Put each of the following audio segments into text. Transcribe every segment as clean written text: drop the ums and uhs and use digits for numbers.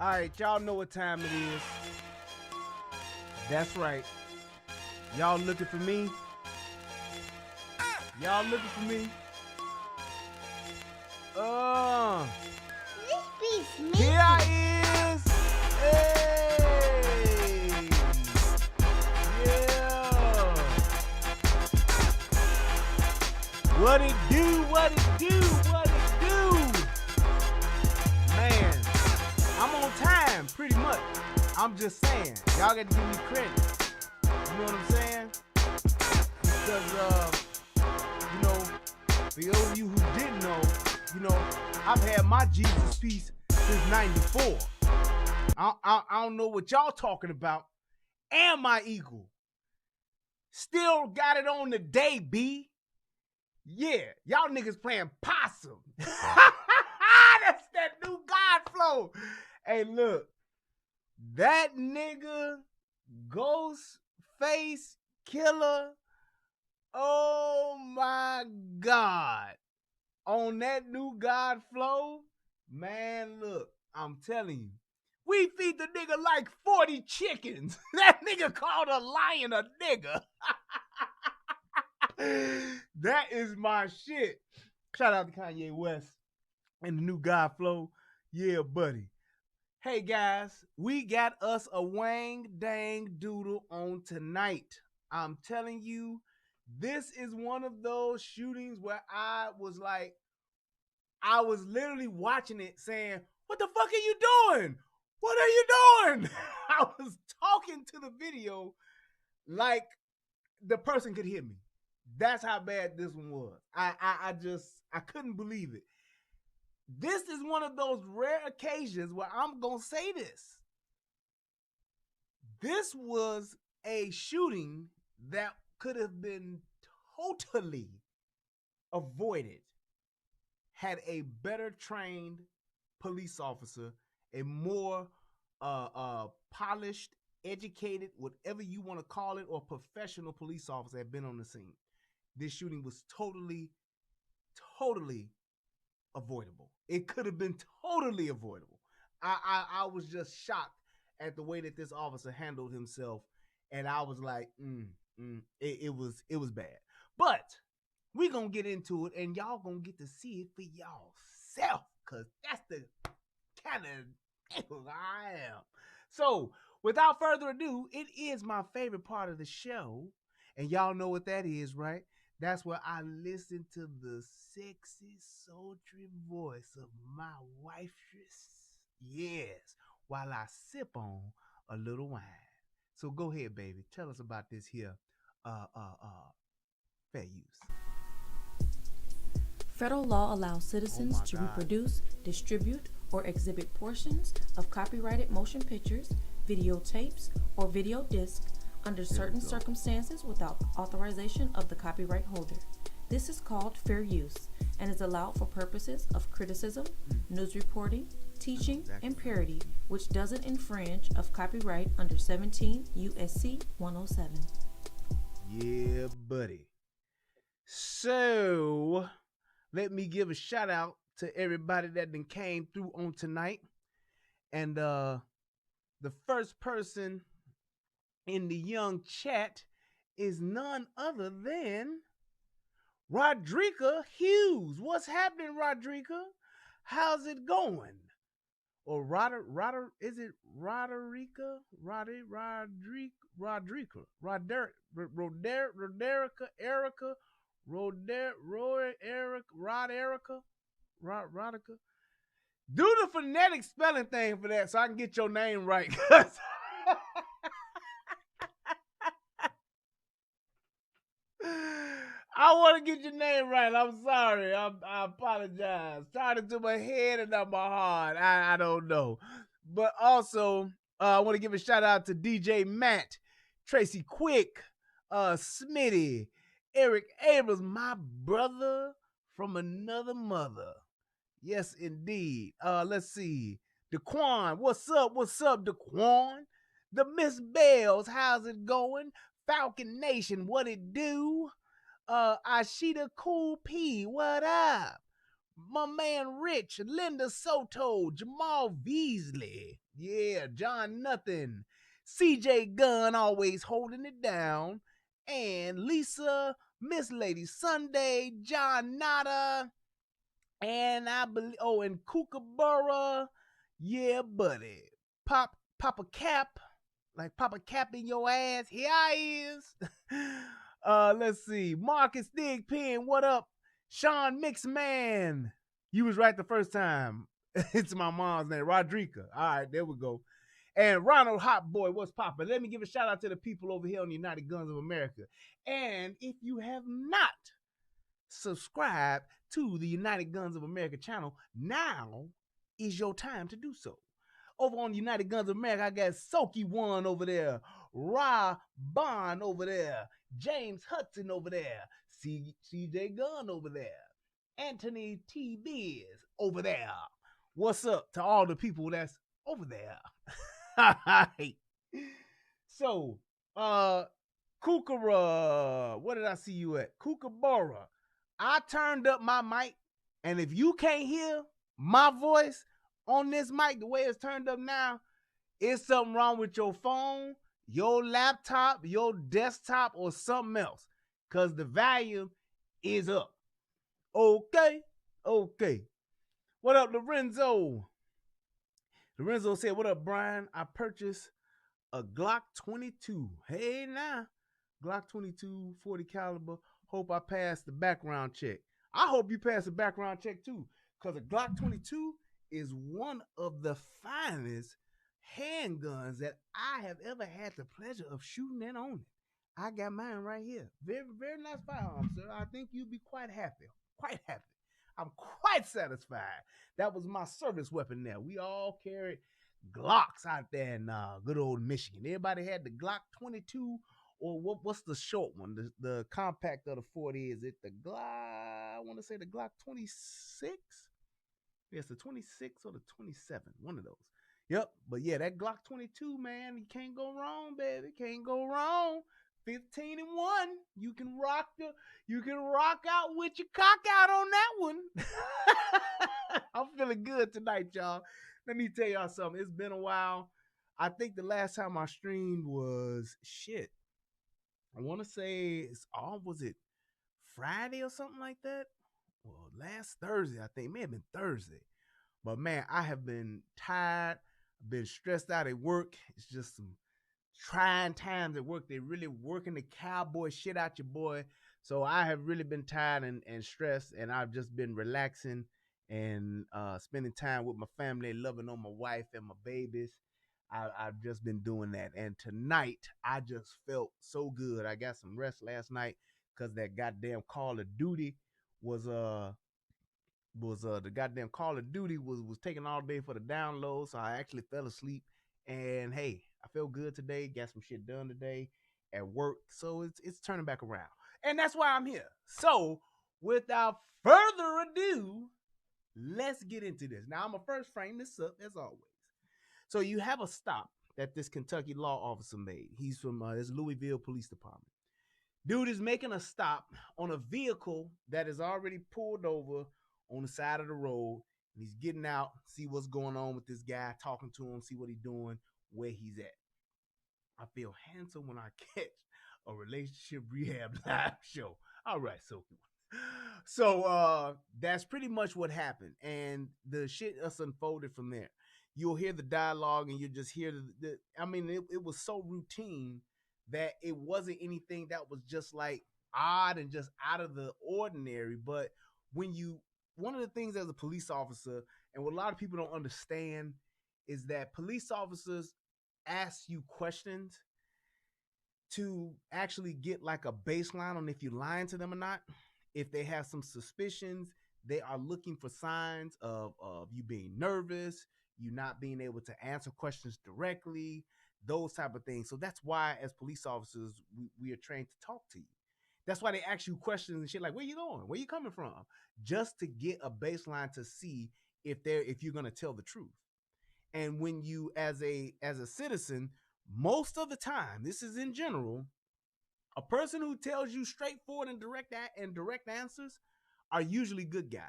All right, y'all know what time it is. That's right. Y'all looking for me? Y'all looking for me? This beats me. Here I is. Hey. Yeah. What it do? What it do? What it do? Man, I'm on time, pretty much. I'm just saying, y'all got to give me credit. You know what I'm saying? Because, for those of you who didn't know, I've had my Jesus piece since 94. I don't know what y'all talking about. And my eagle. Still got it on the day, B. Yeah, y'all niggas playing possum. That's that new God flow. Hey, look. That nigga, ghost face killer, oh my God. On that new God flow, man, look, I'm telling you, we feed the nigga like 40 chickens. That nigga called a lion a nigga. That is my shit. Shout out to Kanye West and the new God flow. Yeah, buddy. Hey guys, we got us a wang dang doodle on tonight. I'm telling you, this is one of those shootings where I was literally watching it saying, what the fuck are you doing? What are you doing? I was talking to the video like the person could hear me. That's how bad this one was. I couldn't believe it. This is one of those rare occasions where I'm going to say this. This was a shooting that could have been totally avoided had a better trained police officer, a more polished, educated, whatever you want to call it, or professional police officer had been on the scene. This shooting was totally avoidable. It could have been totally avoidable. I was just shocked at the way that this officer handled himself, and I was like, it was bad. But we gonna get into it, and y'all gonna get to see it for y'allself, cause that's the kind of nigga I am. So, without further ado, it is my favorite part of the show, and y'all know what that is, right? That's where I listen to the sexy, sultry voice of my wifetress. Yes, while I sip on a little wine. So go ahead, baby. Tell us about this here fair use. Federal law allows citizens to reproduce, distribute, or exhibit portions of copyrighted motion pictures, videotapes, or video discs under certain circumstances without authorization of the copyright holder. This is called fair use and is allowed for purposes of criticism, news reporting, teaching, and parody, which doesn't infringe of copyright under 17 U.S.C. 107. Yeah, buddy. So, let me give a shout out to everybody that then came through on tonight. And the first person in the young chat is none other than Rodrika Hughes. What's happening, Rodrika? How's it going? Or is it Roderica? Rodrika, Roderica, Erica, Roderica. Do the phonetic spelling thing for that so I can get your name right. I want to get your name right. I'm sorry. I apologize. Started to my head and not my heart. I don't know. But also, I want to give a shout out to DJ Matt, Tracy Quick, Smitty, Eric Abrams, my brother from another mother. Yes, indeed. Let's see. DeQuan, what's up? What's up, DeQuan? The Miss Bells, how's it going? Falcon Nation, what it do? Ashita Cool P, what up? My man Rich, Linda Soto, Jamal Beasley, yeah, John Nothing, CJ Gunn always holding it down, and Lisa, Miss Lady Sunday, John Nada, and I believe, and Kookaburra, yeah, buddy, Papa Cap, like Papa Cap in your ass, here I is. Let's see, Marcus Digpen, what up? Sean Mixman, you was right the first time. It's my mom's name, Rodrika. All right, there we go. And Ronald Hot Boy, what's poppin'? Let me give a shout out to the people over here on the United Guns of America. And if you have not subscribed to the United Guns of America channel, now is your time to do so. Over on United Guns of America, I got Soki One over there, Ra Bond over there, James Hudson over there, CJ Gunn over there, Anthony T. Biz over there. What's up to all the people that's over there? So, Kookaburra, what did I see you at? Kookaburra. I turned up my mic, and if you can't hear my voice on this mic the way it's turned up now, it's something wrong with your phone, your laptop, your desktop, or something else, because the volume is up. Okay. What up, Lorenzo? Lorenzo said, what up, Brian? I purchased a Glock 22. Hey, now. Glock 22, 40 caliber. Hope I passed the background check. I hope you pass the background check, too, because a Glock 22 is one of the finest handguns that I have ever had the pleasure of shooting and owning. I got mine right here. Very, very nice firearm, sir. I think you'll be quite happy. I'm quite satisfied. That was my service weapon there. We all carried Glocks out there in good old Michigan. Everybody had the Glock 22, or what's the short one? The compact of the 40. Is it the Glock? I want to say the Glock 26. It's the 26 or the 27. One of those. Yep. But yeah, that Glock 22, man, you can't go wrong, baby. Can't go wrong. 15 and 1. You can rock out with your cock out on that one. I'm feeling good tonight, y'all. Let me tell y'all something. It's been a while. I think the last time I streamed was I want to say was it Friday or something like that? Well, last Thursday, I think. It may have been Thursday. But man, I have been tired. I've been stressed out at work. It's just some trying times at work. They're really working the cowboy shit out your boy. So I have really been tired and stressed, and I've just been relaxing and spending time with my family, loving on my wife and my babies. I've just been doing that. And tonight, I just felt so good. I got some rest last night because that goddamn Call of Duty was the goddamn Call of Duty was taking all day for the download. So I actually fell asleep. And hey, I feel good today. Got some shit done today at work. So it's turning back around. And that's why I'm here. So without further ado, let's get into this. Now, I'm going to first frame this up as always. So you have a stop that this Kentucky law officer made. He's from this Louisville Police Department. Dude is making a stop on a vehicle that is already pulled over on the side of the road. And he's getting out, see what's going on with this guy, talking to him, see what he's doing, where he's at. I feel handsome when I catch a relationship rehab live show. All right, so that's pretty much what happened, and the shit just unfolded from there. You'll hear the dialogue, and you just hear it was so routine that it wasn't anything that was just like odd and just out of the ordinary. But one of the things as a police officer, and what a lot of people don't understand, is that police officers ask you questions to actually get like a baseline on if you're lying to them or not. If they have some suspicions, they are looking for signs of you being nervous, you not being able to answer questions directly, those type of things. So that's why as police officers, we are trained to talk to you. That's why they ask you questions and shit like, where you going? Where you coming from? Just to get a baseline to see if you're going to tell the truth. And when you, as a citizen, most of the time, this is in general, a person who tells you straightforward and direct answers are usually good guys.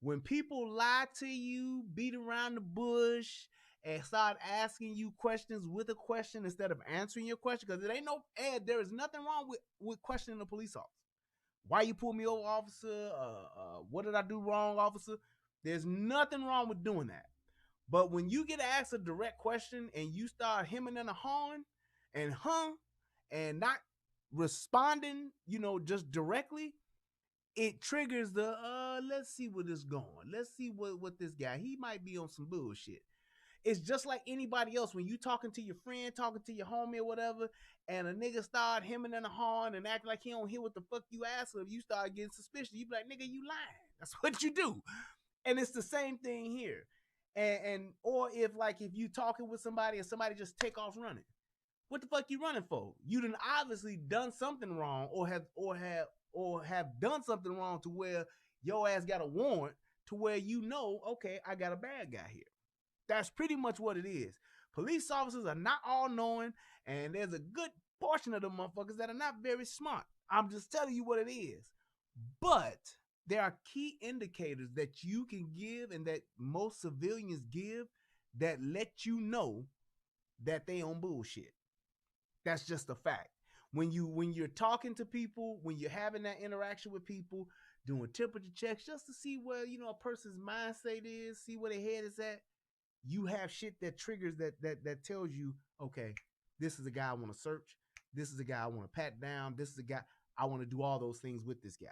When people lie to you, beat around the bush, and start asking you questions with a question instead of answering your question, because there is nothing wrong with questioning a police officer. Why you pull me over, officer? What did I do wrong, officer? There's nothing wrong with doing that. But when you get asked a direct question and you start hemming and hawing and not responding, just directly, it triggers the let's see where this going. Let's see what this guy, he might be on some bullshit. It's just like anybody else. When you talking to your friend, talking to your homie or whatever, and a nigga start hemming and hawing and acting like he don't hear what the fuck you ask him, you start getting suspicious. You be like, nigga, you lying. That's what you do. And it's the same thing here. Or if you talking with somebody and somebody just take off running. What the fuck you running for? You done obviously done something wrong or have done something wrong to where your ass got a warrant to where okay, I got a bad guy here. That's pretty much what it is. Police officers are not all knowing, and there's a good portion of them motherfuckers that are not very smart. I'm just telling you what it is. But there are key indicators that you can give and that most civilians give that let you know that they on bullshit. That's just a fact. When you're talking to people, when you're having that interaction with people, doing temperature checks just to see where a person's mindset is, see where their head is at, you have shit that triggers that tells you, okay, this is a guy I want to search. This is a guy I want to pat down. This is a guy I want to do all those things with this guy.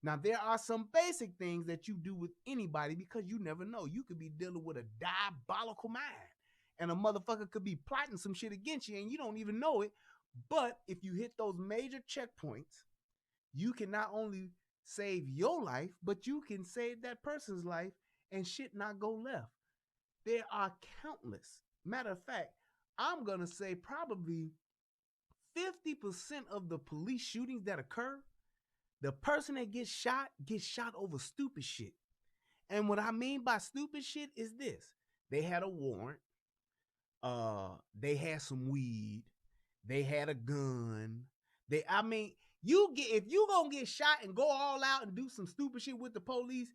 Now, there are some basic things that you do with anybody because you never know. You could be dealing with a diabolical mind, and a motherfucker could be plotting some shit against you, and you don't even know it. But if you hit those major checkpoints, you can not only save your life, but you can save that person's life and shit not go left. There are countless. Matter of fact, I'm going to say probably 50% of the police shootings that occur, the person that gets shot over stupid shit. And what I mean by stupid shit is this. They had a warrant. They had some weed. They had a gun. If you gonna get shot and go all out and do some stupid shit with the police,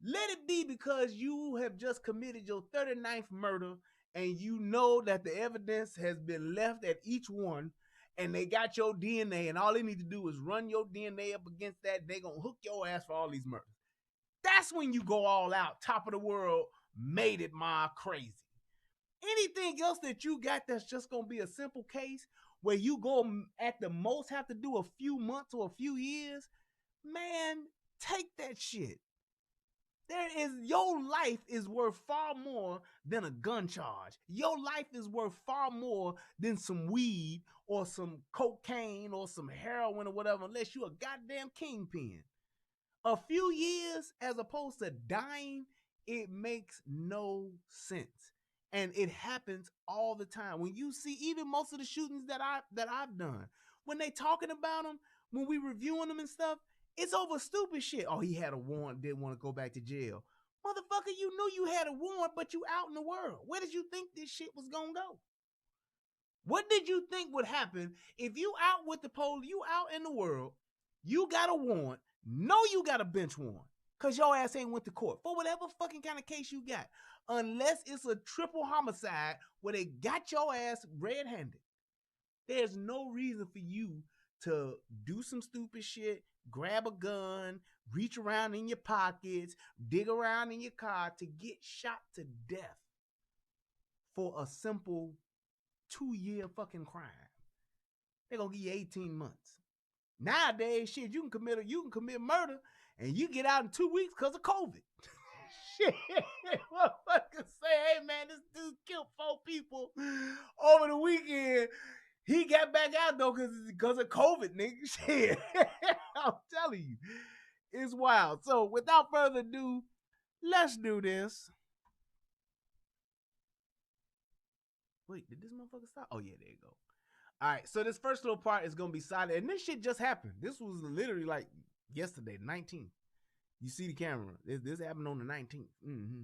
let it be because you have just committed your 39th murder and you know that the evidence has been left at each one and they got your DNA and all they need to do is run your DNA up against that. They gonna hook your ass for all these murders. That's when you go all out, top of the world, made it my crazy. Anything else that you got that's just gonna be a simple case where you go at the most have to do a few months or a few years, man, take that shit. Your life is worth far more than a gun charge. Your life is worth far more than some weed or some cocaine or some heroin or whatever, unless you're a goddamn kingpin. A few years as opposed to dying, it makes no sense. And it happens all the time. When you see even most of the shootings that I've done, when they talking about them, when we reviewing them and stuff, it's over stupid shit. Oh, he had a warrant, didn't want to go back to jail. Motherfucker, you knew you had a warrant, but you out in the world. Where did you think this shit was gonna go? What did you think would happen if you out with the police, you out in the world, you got a warrant, know you got a bench warrant, because your ass ain't went to court for whatever fucking kind of case you got. Unless it's a triple homicide where they got your ass red-handed. There's no reason for you to do some stupid shit, grab a gun, reach around in your pockets, dig around in your car to get shot to death for a simple 2-year fucking crime. They're gonna give you 18 months. Nowadays, shit, you can commit murder and you get out in 2 weeks because of COVID. Shit, motherfuckers say, hey man, this dude killed 4 people over the weekend. He got back out though because of COVID, nigga. Shit, I'm telling you, it's wild. So without further ado, let's do this. Wait, did this motherfucker stop? Oh yeah, there you go. All right, so this first little part is gonna be silent, and this shit just happened. This was literally like yesterday, the 19th. You see the camera. This happened on the 19th. Mm-hmm.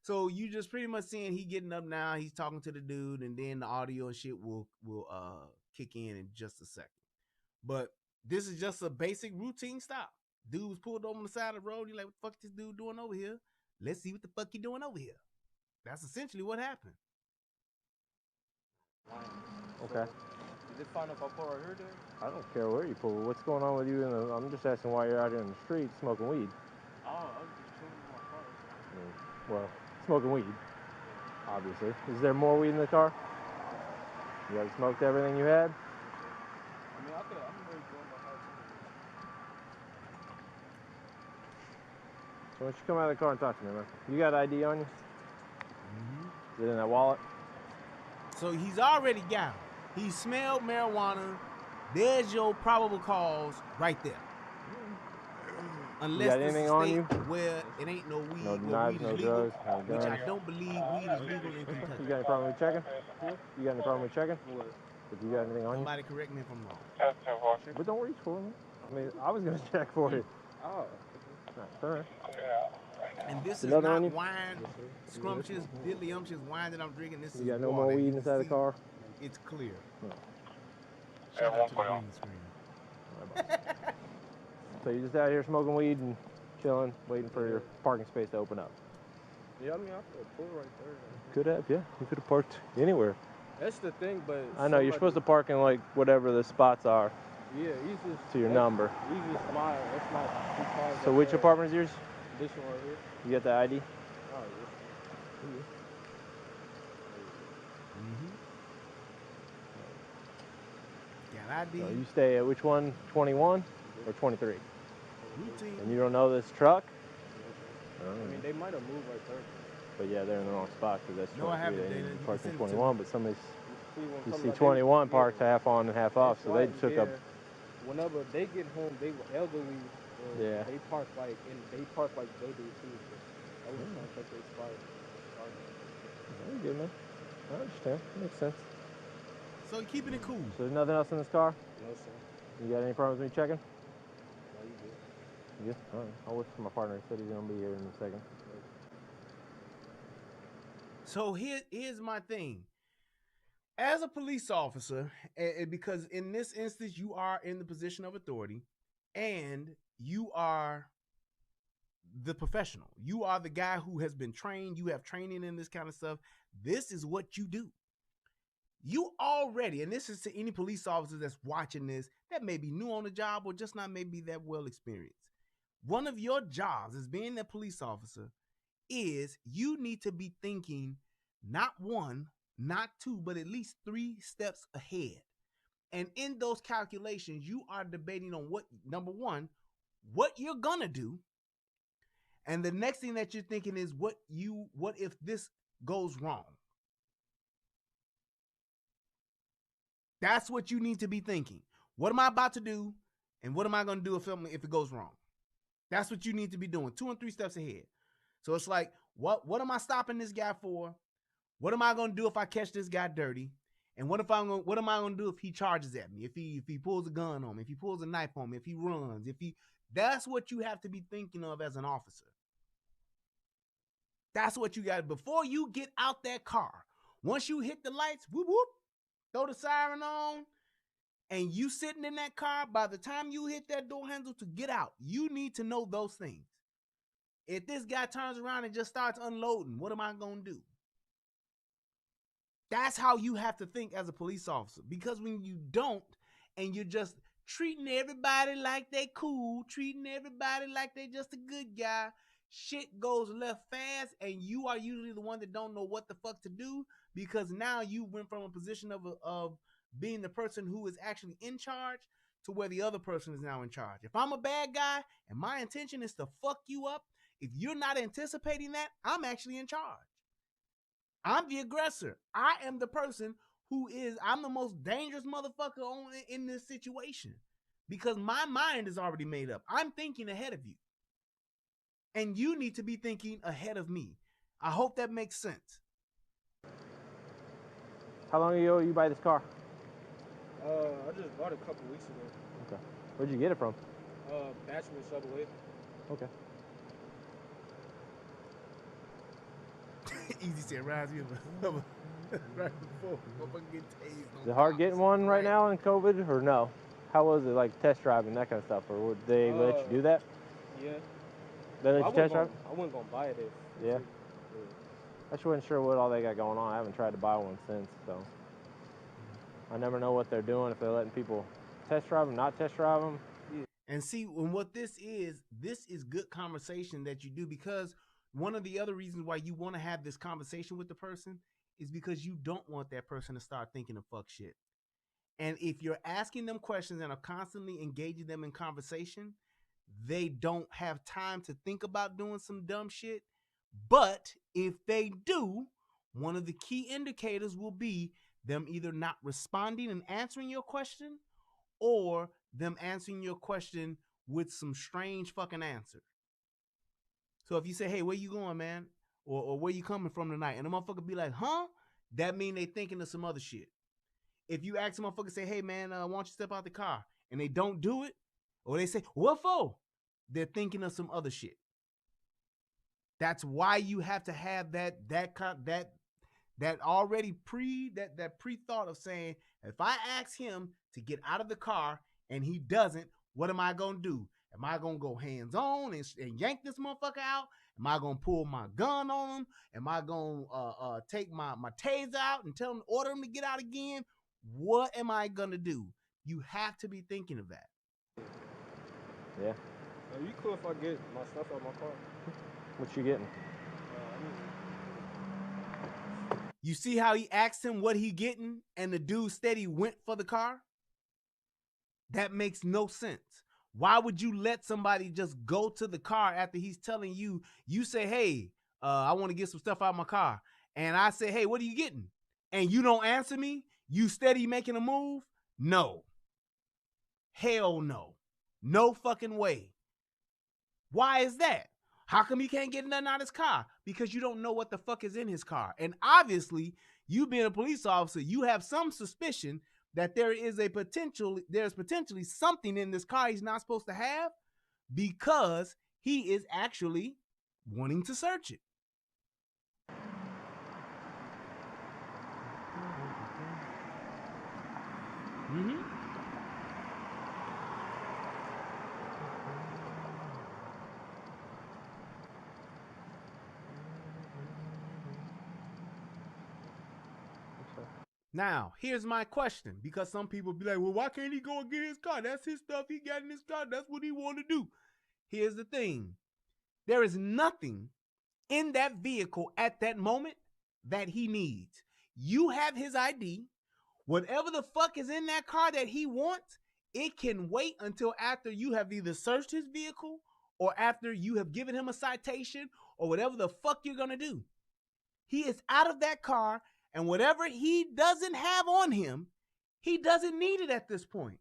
So you just pretty much seeing he getting up now. He's talking to the dude, and then the audio and shit will kick in just a second. But this is just a basic routine stop. Dude was pulled over on the side of the road. You're like, what the fuck this dude doing over here? Let's see what the fuck he doing over here. That's essentially what happened. Okay. Did they find if I pull right here, dude? I don't care where you pull. What's going on with you? I'm just asking why you're out here in the street smoking weed. Oh, I was just chilling in my car. Well, smoking weed, obviously. Is there more weed in the car? You already smoked everything you had? I mean, I'm ready to go in my house. So why don't you come out of the car and talk to me, man? You got ID on you? Is it in that wallet? So he's already got him. He smelled marijuana. There's your probable cause right there. Unless got this is anything a on state you? where it ain't no weed, No where knives, weed is no legal, drugs, no which I guns. don't believe weed is legal in Kentucky. You got any problem with checking? You got any problem with checking? What? If you got anything on you? Somebody correct me if I'm wrong. But don't reach for me. I mean, I was going to check for you. Oh. All right. And this is Another not on you? wine, scrumptious, diddly-umptious wine that I'm drinking. This is You got no water. more You weed can inside the see car? It's clear. No. Shout out to the green screen. So you're just out here smoking weed and chilling, waiting for your parking space to open up? Yeah, I mean, I could pull right there. Could have, yeah. You could have parked anywhere. That's the thing, but I know, you're supposed to park in, like, whatever the spots are Yeah, he's just to your number. He's just my. That's my. So which apartment is yours? This one right here. You got the ID? Oh yeah. Got ID. So you stay at which one? 21 or 23? Routine. And you don't know this truck? I mean, they might have moved right there. But yeah, they're in the wrong spot because that's 23. No, I haven't. They They need to didn't park in send it to 21, but somebody's, You you see 21 parked half on and half off, so they took up. Whenever they get home, they were elderly. Yeah. They park like they do too. I was trying to take their spot. You're good, man. I understand. Makes sense. So you're keeping it cool. So there's nothing else in this car? No, sir. You got any problems with me checking? No, you good. You good? All right. I'll wait for my partner. He said he's going to be here in a second. So here's my thing. As a police officer, because in this instance, you are in the position of authority and you are the professional. You are the guy who has been trained. You have training in this kind of stuff. This is what you do. You already, and this is to any police officer that's watching this that may be new on the job or just not maybe that well experienced. One of your jobs as being a police officer is you need to be thinking not one, not two, but at least 3 steps ahead. And in those calculations, you are debating on what, number one, what you're gonna do. And the next thing that you're thinking is what if this goes wrong? That's what you need to be thinking. What am I about to do? And what am I going to do if it goes wrong? That's what you need to be doing. 2 and 3 steps ahead. So it's like, what am I stopping this guy for? What am I going to do if I catch this guy dirty? And what am I going to do if he charges at me? If he pulls a gun on me, if he pulls a knife on me, if he runs, that's what you have to be thinking of as an officer. That's what you got. Before you get out that car, once you hit the lights, whoop, whoop, throw the siren on, and you sitting in that car, by the time you hit that door handle to get out, you need to know those things. If this guy turns around and just starts unloading, what am I going to do? That's how you have to think as a police officer. Because when you don't, and you're just treating everybody like they cool, treating everybody like they just a good guy, shit goes left fast, and you are usually the one that don't know what the fuck to do, because now you went from a position of being the person who is actually in charge to where the other person is now in charge. If I'm a bad guy and my intention is to fuck you up, if you're not anticipating that, I'm actually in charge. I'm the aggressor. I am the person I'm the most dangerous motherfucker in this situation, because my mind is already made up. I'm thinking ahead of you. And you need to be thinking ahead of me. I hope that makes sense. How long ago you buy this car? I just bought it a couple weeks ago. Okay. Where'd you get it from? Batchman Subway. Okay. Easy said, rise here right before get tased. Is it hard getting one right now in COVID or no? How was it, like test driving, that kind of stuff? Or would they let you do that? Yeah. They let I you test drive? I wasn't gonna buy it. Yeah. I just wasn't sure what all they got going on. I haven't tried to buy one since, so I never know what they're doing, if they're letting people test drive them, not test drive them. And see, and what this is good conversation that you do, because one of the other reasons why you want to have this conversation with the person is because you don't want that person to start thinking of fuck shit. And if you're asking them questions and are constantly engaging them in conversation, they don't have time to think about doing some dumb shit. But if they do, one of the key indicators will be them either not responding and answering your question, or them answering your question with some strange fucking answer. So if you say, hey, where you going, man? Or where you coming from tonight? And the motherfucker be like, huh? That mean they thinking of some other shit. If you ask a motherfucker, say, hey, man, why don't you step out the car? And they don't do it, or they say, what for? They're thinking of some other shit. That's why you have to have that already pre-thought of saying, if I ask him to get out of the car and he doesn't, what am I gonna do? Am I gonna go hands on and yank this motherfucker out? Am I gonna pull my gun on him? Am I gonna take my taser out and tell him, order him to get out again? What am I gonna do? You have to be thinking of that. Yeah. Are you cool if I get my stuff out of my car? What you getting? You see how he asked him what he getting, and the dude steady went for the car? That makes no sense. Why would you let somebody just go to the car after he's telling you, you say, hey, I want to get some stuff out of my car. And I say, hey, what are you getting? And you don't answer me? You steady making a move? No. Hell no. No fucking way. Why is that? How come he can't get nothing out of his car? Because you don't know what the fuck is in his car. And obviously, you being a police officer, you have some suspicion that there's potentially something in this car he's not supposed to have, because he is actually wanting to search it. Mm-hmm. Now, here's my question, because some people be like, well, why can't he go and get his car? That's his stuff. He got in his car. That's what he want to do. Here's the thing. There is nothing in that vehicle at that moment that he needs. You have his ID. Whatever the fuck is in that car that he wants, it can wait until after you have either searched his vehicle or after you have given him a citation or whatever the fuck you're going to do. He is out of that car, and whatever he doesn't have on him, he doesn't need it at this point.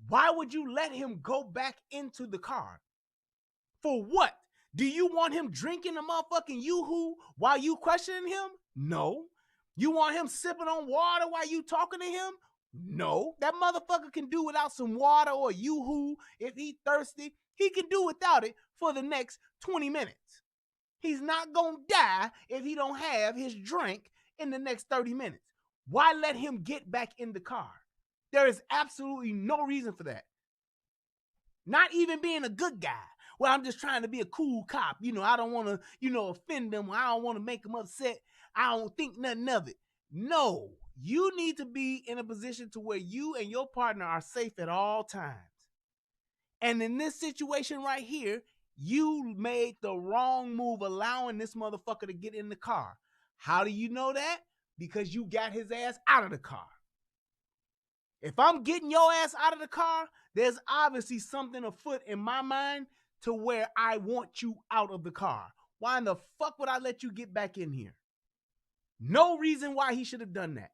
Why would you let him go back into the car? For what? Do you want him drinking a motherfucking Yoo-hoo while you questioning him? No. You want him sipping on water while you talking to him? No. That motherfucker can do without some water or Yoo-hoo. If he thirsty, he can do without it for the next 20 minutes. He's not gonna die if he don't have his drink in the next 30 minutes. Why let him get back in the car? There is absolutely no reason for that. Not even being a good guy. Well, I'm just trying to be a cool cop. I don't want to, offend them. I don't want to make them upset. I don't think nothing of it. No, you need to be in a position to where you and your partner are safe at all times. And in this situation right here, you made the wrong move allowing this motherfucker to get in the car. How do you know that? Because you got his ass out of the car. If I'm getting your ass out of the car, there's obviously something afoot in my mind to where I want you out of the car. Why in the fuck would I let you get back in here? No reason why he should have done that.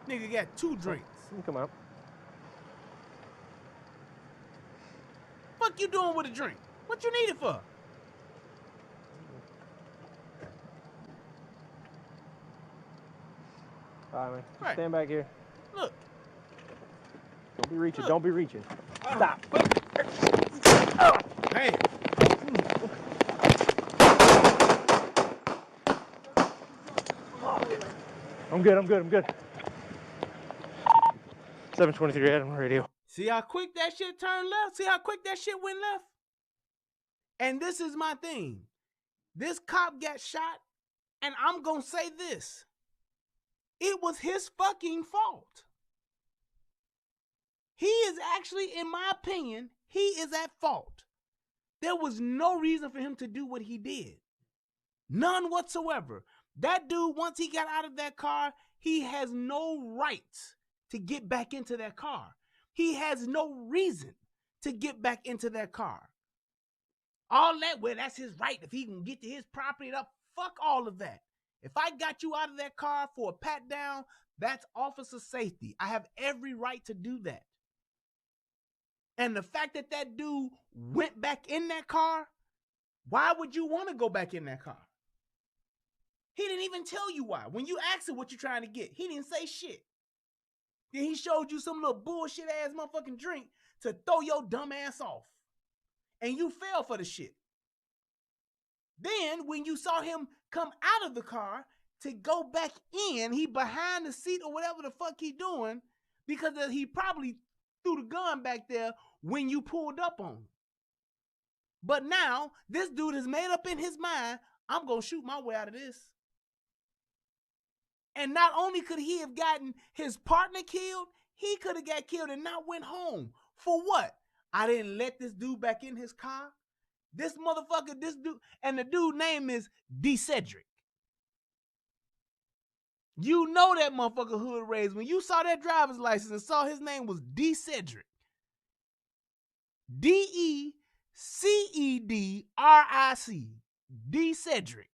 Nigga got 2 drinks. Come out. Fuck you doing with a drink? What you need it for? All right, man. Right. Stand back here. Look. Don't be reaching. Look. Don't be reaching. Stop. Oh, damn. I'm good. 723 Adam radio. See how quick that shit turned left? See how quick that shit went left? And this is my thing. This cop got shot, and I'm going to say this. It was his fucking fault. He is actually, in my opinion, he is at fault. There was no reason for him to do what he did. None whatsoever. That dude, once he got out of that car, he has no right to get back into that car. He has no reason to get back into that car. All that, well, that's his right. If he can get to his property, fuck all of that. If I got you out of that car for a pat down, that's officer safety. I have every right to do that. And the fact that that dude went back in that car, why would you want to go back in that car? He didn't even tell you why. When you asked him what you're trying to get, he didn't say shit. Then he showed you some little bullshit ass motherfucking drink to throw your dumb ass off. And you fell for the shit. Then when you saw him come out of the car to go back in, he behind the seat or whatever the fuck he doing, because he probably threw the gun back there when you pulled up on him. But now this dude has made up in his mind, I'm going to shoot my way out of this. And not only could he have gotten his partner killed, he could have got killed and not went home. For what? I didn't let this dude back in his car. This motherfucker, this dude, and the dude's name is Decedric. You know that motherfucker hood raised. When you saw that driver's license and saw his name was Decedric. Decedric. Decedric.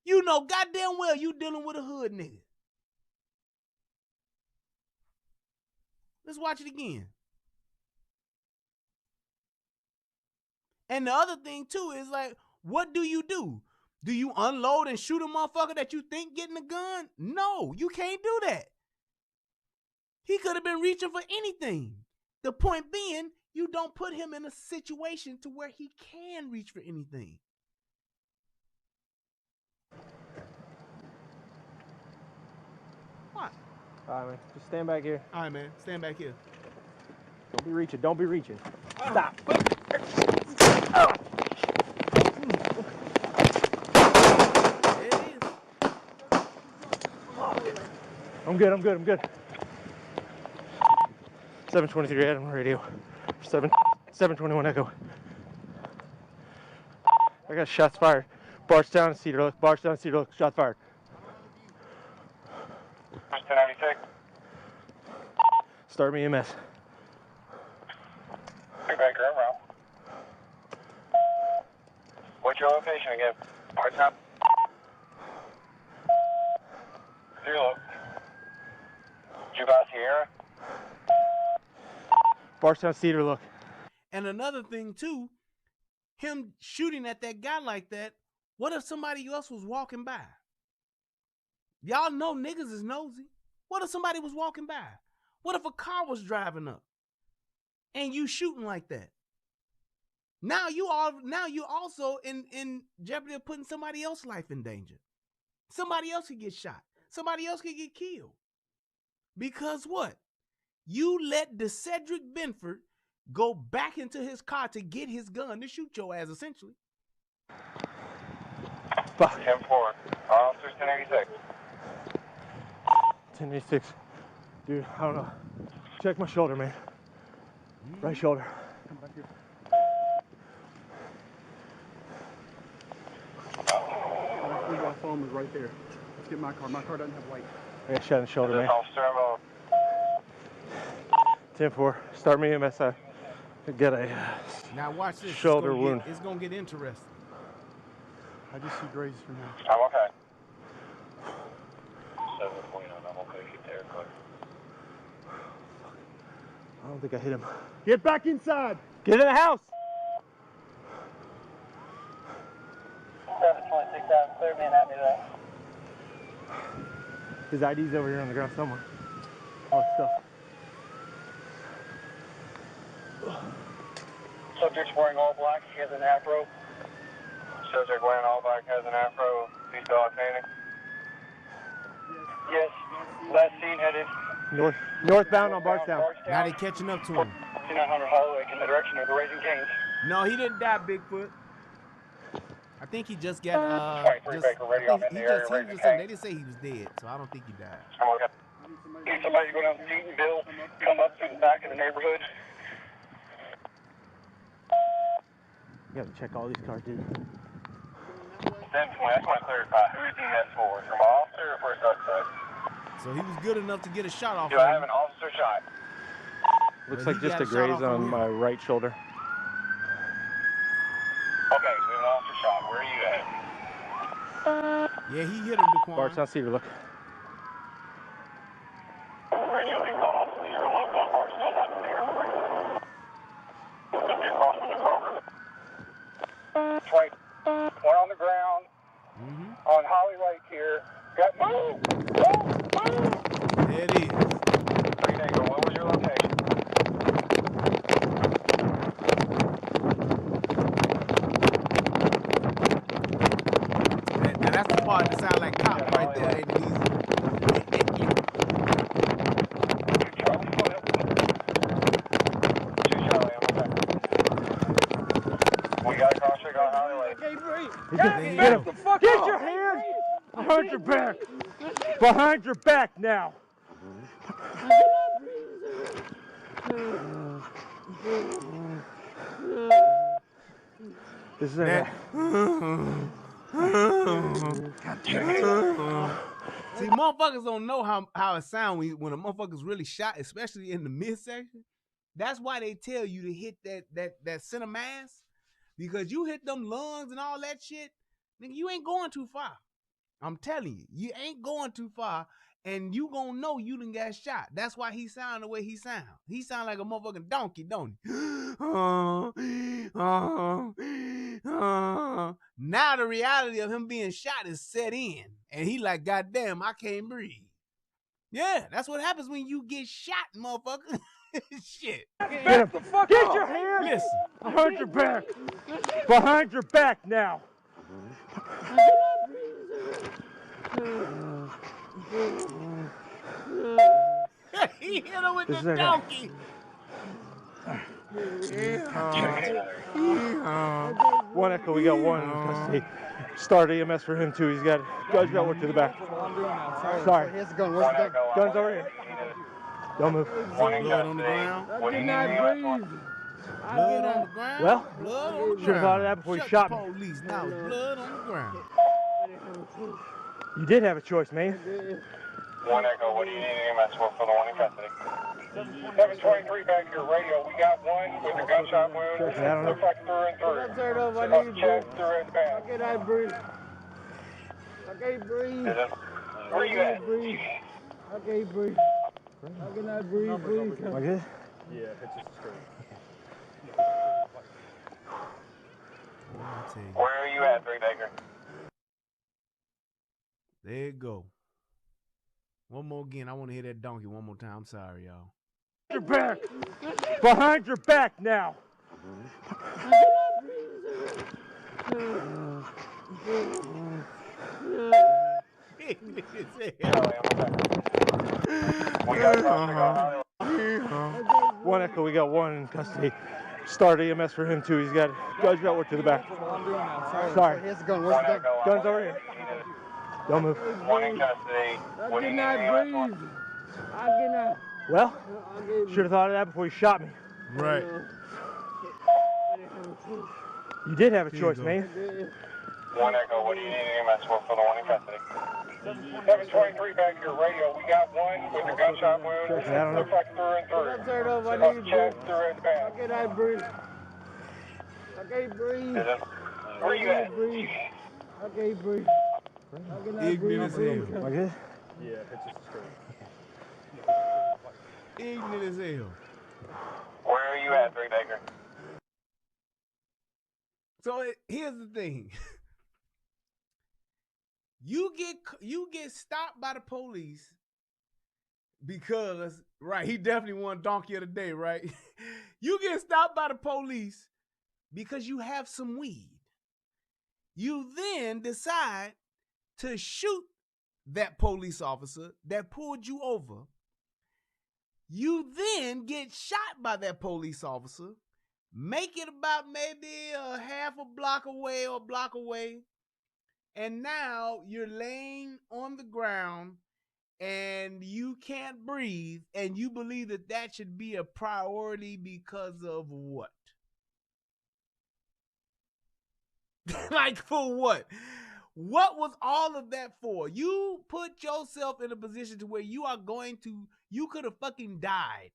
You know goddamn well you dealing with a hood nigga. Let's watch it again. And the other thing too is like, what do? Do you unload and shoot a motherfucker that you think getting a gun? No, you can't do that. He could have been reaching for anything. The point being, you don't put him in a situation to where he can reach for anything. What? All right, man. Just stand back here. All right, man. Stand back here. Don't be reaching. Stop. There it is. I'm good. 723 Adam radio. 721 Echo. I got shots fired. Barstown, Cedar Look. Shots fired. 1096. Start me EMS. Baker, I'm out. What's your location again? Barstown. Zero. Did you got Sierra? Barstown, Cedar Look. And another thing too, him shooting at that guy like that, what if somebody else was walking by? Y'all know niggas is nosy. What if somebody was walking by? What if a car was driving up and you shooting like that? Now you also in jeopardy of putting somebody else's life in danger. Somebody else could get shot. Somebody else could get killed. Because what? You let Decedric Binford go back into his car to get his gun to shoot your ass, essentially. Fuck. 10-4. Officers 1086. 1086. Dude, I don't know. Check my shoulder, man. Right shoulder. Come back here. My phone was right there. Let's get my car. My car doesn't have light. I got shot in the shoulder, man. Officer, I'm 10-4. Start me EMS. I get a Now watch this. shoulder wound. It's gonna get interesting. I just see grazes for now. I'm okay. 7.0, I'm okay. Keep the air clear. I don't think I hit him. Get back inside. Get in the house. 726 out, clear man at me there. His ID's over here on the ground somewhere. Oh, stuff. Subject's wearing all black, he has an afro. Subject wearing all black has an afro, seatbelt painting. Yes. Last seen headed Northbound on Bardstown. Now they catching up to him. 2900 Highway in the direction of the Raising Canes. No, he didn't die, Bigfoot. I think he just got 23 Baker Radio, I'm in the area, Raising they Canes. didn't say he was dead, so I don't think he died. Need somebody to go down to Deatonville, come up through the back of the neighborhood. You gotta check all these cars, dude. 1020, that's my clarify. Who's the S4? From my officer or first suspect? So he was good enough to get a shot off. Do I have an officer shot? Looks But like he just got a a shot graze off on on my right shoulder. Okay, so we have an officer shot. Where are you at? Yeah, he hit him, Daquan. Bardstown Cedar, look. Radio, they call off your local Barstow up there. Gonna be across from the car. 20. One on the ground. On Holly Lake here. Got move! There it is. 3 Tango, what was your location? Now that's the part that sounds like cops right there. Ain't it easy? We got a cross check on Holly Lake. Get your hands behind your back. Behind your back now. This is That- See, motherfuckers don't know how it sounds when a motherfucker's really shot, especially in the midsection. That's why they tell you to hit that center mass, because you hit them lungs and all that shit, nigga, you ain't going too far. I'm telling you, you ain't going too far, and you gonna know you done got shot. That's why he sound the way he sound. He sound like a motherfucking donkey, don't he? Now the reality of him being shot is set in, and he like, goddamn, I can't breathe. Yeah, that's what happens when you get shot, motherfucker. Shit. Get your hands Listen. behind your back. Behind your back now. He hit him with This the is a- donkey. One echo, we got one in custody. Start EMS for him too. He's got judge got work to the back. Sorry. Here's the gun. Where's the gun? Gun's over here. Don't move. Blood on the ground. What do you need? Blood on the ground. Well, Blood on the ground. should have thought of that before you shot me. the police. Now it's blood on the ground. You did have a choice, man. 1 Echo, what do you need EMS for the one in custody? 723 back here, radio. We got one with a gunshot wound. I don't know. Looks like through and through. Chest through his back. I can't breathe. I can't breathe. Where you at? I can't breathe. I cannot breathe. Please. Like this? I'll tell you. Where are you at, 3 Baker? There you go. One more again. I want to hear that donkey one more time. I'm sorry, y'all. Your back. Behind your back now. We got a cross check on Holly. One echo, we got one in custody. Start EMS for him too. He's got judge got work to the back. Sorry. Here's the gun. Where's the gun? Gun's over here. Don't move. One in custody. What do you need EMS for? I cannot. Well, should have thought of that before you shot me. Right. You did have a choice, go. man. 1 Echo, what do you need EMS for the one in custody? 723 back here, radio. We got one with a gunshot wound. I don't know. Looks like through and through. Chest through his back. I cannot breathe. I can't breathe. Where you at? I can't breathe. I cannot Ignorant as breathe. hell. Like this? Ignorant as hell. Where are you at, 3 Baker? So here's the thing. You get stopped by the police because, right, he definitely won donkey of the day, right? You get stopped by the police because you have some weed. You then decide to shoot that police officer that pulled you over. You then get shot by that police officer, make it about maybe a half a block away or a block away, and now you're laying on the ground and you can't breathe, and you believe that that should be a priority because of what? Like, for what? What was all of that for? You put yourself in a position to where you could have fucking died.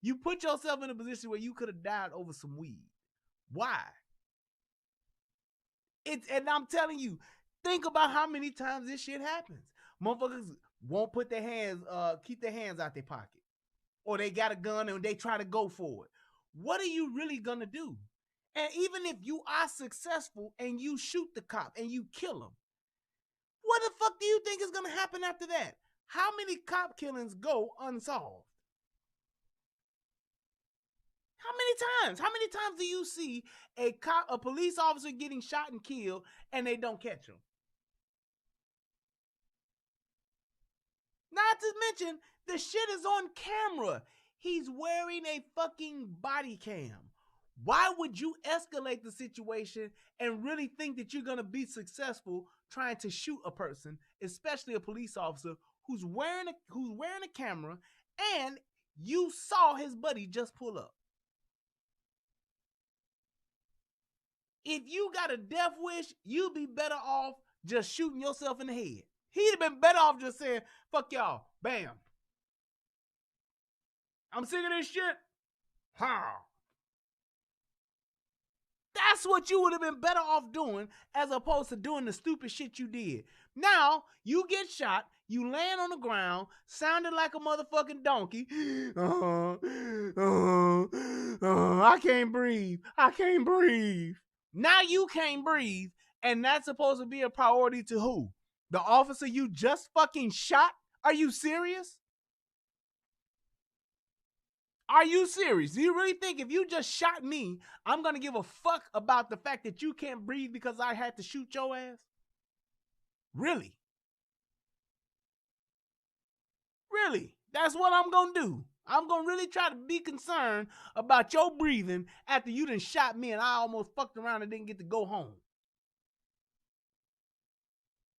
You put yourself in a position where you could have died over some weed. Why? And I'm telling you, think about how many times this shit happens. Motherfuckers won't put their hands, keep their hands out their pocket. Or they got a gun and they try to go for it. What are you really gonna do? And even if you are successful and you shoot the cop and you kill him, what the fuck do you think is gonna happen after that? How many cop killings go unsolved? How many times? How many times do you see a police officer getting shot and killed and they don't catch him? Not to mention, the shit is on camera. He's wearing a fucking body cam. Why would you escalate the situation and really think that you're going to be successful trying to shoot a person, especially a police officer who's wearing a camera, and you saw his buddy just pull up? If you got a death wish, you'd be better off just shooting yourself in the head. He'd have been better off just saying, fuck y'all, bam. I'm sick of this shit. Ha. That's what you would have been better off doing as opposed to doing the stupid shit you did. Now, you get shot, you land on the ground, sounding like a motherfucking donkey. I can't breathe. I can't breathe. Now you can't breathe, and that's supposed to be a priority to who? The officer you just fucking shot? Are you serious? Are you serious? Do you really think if you just shot me, I'm going to give a fuck about the fact that you can't breathe because I had to shoot your ass? Really? Really? That's what I'm going to do. I'm going to really try to be concerned about your breathing after you done shot me and I almost fucked around and didn't get to go home.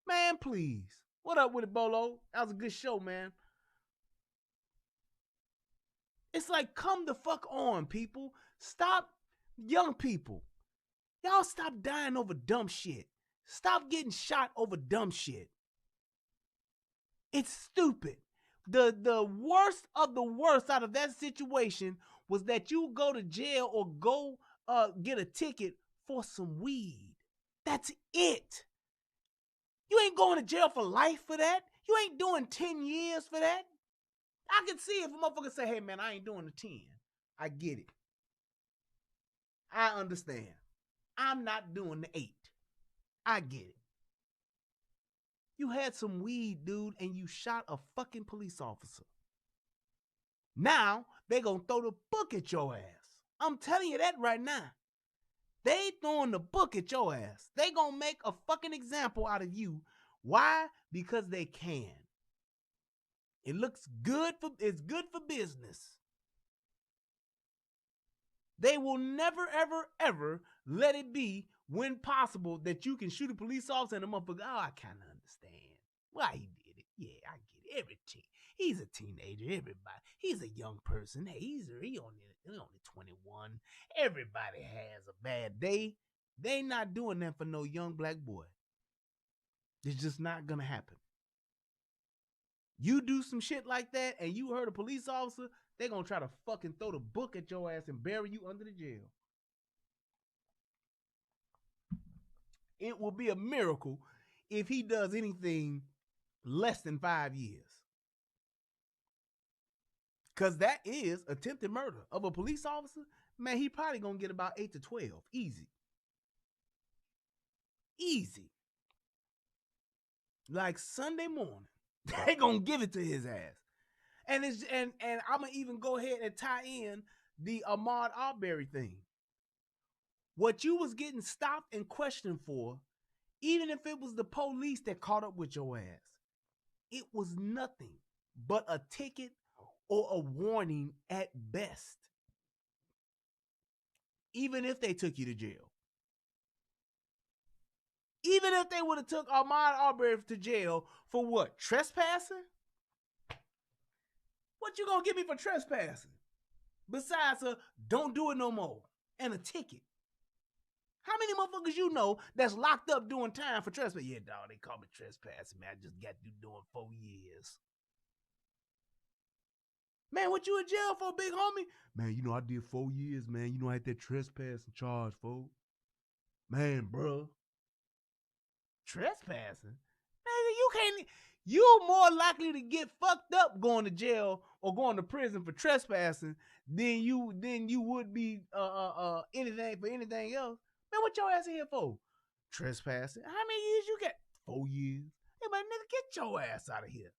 Man, please. What up with it, Bolo? That was a good show, man. It's like, come the fuck on, people. Stop, young people. Y'all stop dying over dumb shit. Stop getting shot over dumb shit. It's stupid. The worst of the worst out of that situation was that you go to jail or go get a ticket for some weed. That's it. You ain't going to jail for life for that. You ain't doing 10 years for that. I can see if a motherfucker say, hey, man, I ain't doing the 10. I get it. I understand. I'm not doing the 8. I get it. You had some weed, dude, and you shot a fucking police officer. Now, they gonna throw the book at your ass. I'm telling you that right now. They throwing the book at your ass. They gonna make a fucking example out of you. Why? Because they can. It looks good it's good for business. They will never, ever, ever let it be, when possible, that you can shoot a police officer and a motherfucker, oh, I kind of understand why he did it. Yeah, I get it. He's a teenager. Everybody. He's a young person. Hey, he only 21. Everybody has a bad day. They not doing that for no young black boy. It's just not gonna happen. You do some shit like that and you hurt a police officer, they're gonna try to fucking throw the book at your ass and bury you under the jail. It will be a miracle if he does anything less than 5 years. Because that is attempted murder of a police officer. Man, he probably gonna get about 8 to 12. Easy. Easy. Like Sunday morning. They gonna give it to his ass. And I'm gonna even go ahead and tie in the Ahmaud Arbery thing. What you was getting stopped and questioned for, even if it was the police that caught up with your ass, it was nothing but a ticket or a warning at best. Even if they took you to jail. Even if they would have took Ahmaud Arbery to jail for what? Trespassing? What you gonna give me for trespassing? Besides a don't do it no more and a ticket. How many motherfuckers you know that's locked up doing time for trespass? Yeah, dog, they call me trespassing, man. I just got you doing 4 years. Man, what you in jail for, big homie? Man, you know, I did 4 years, man. You know, I had that trespassing charge, folks. Man, bro. Trespassing? Man, you're more likely to get fucked up going to jail or going to prison for trespassing than you would be anything for anything else. Man, what your ass in here for? Trespassing? How many years you got? 4 years. Hey, man, nigga, get your ass out of here.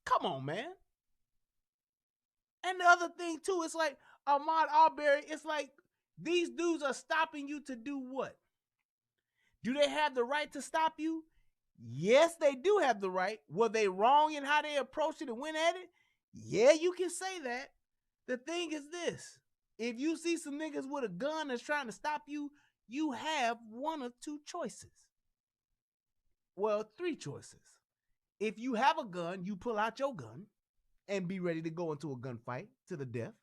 Come on, man. And the other thing, too, it's like Ahmaud Arbery, it's like these dudes are stopping you to do what? Do they have the right to stop you? Yes, they do have the right. Were they wrong in how they approached it and went at it? Yeah, you can say that. The thing is this. If you see some niggas with a gun that's trying to stop you, you have one of two choices. Well, 3 choices. If you have a gun, you pull out your gun and be ready to go into a gunfight to the death.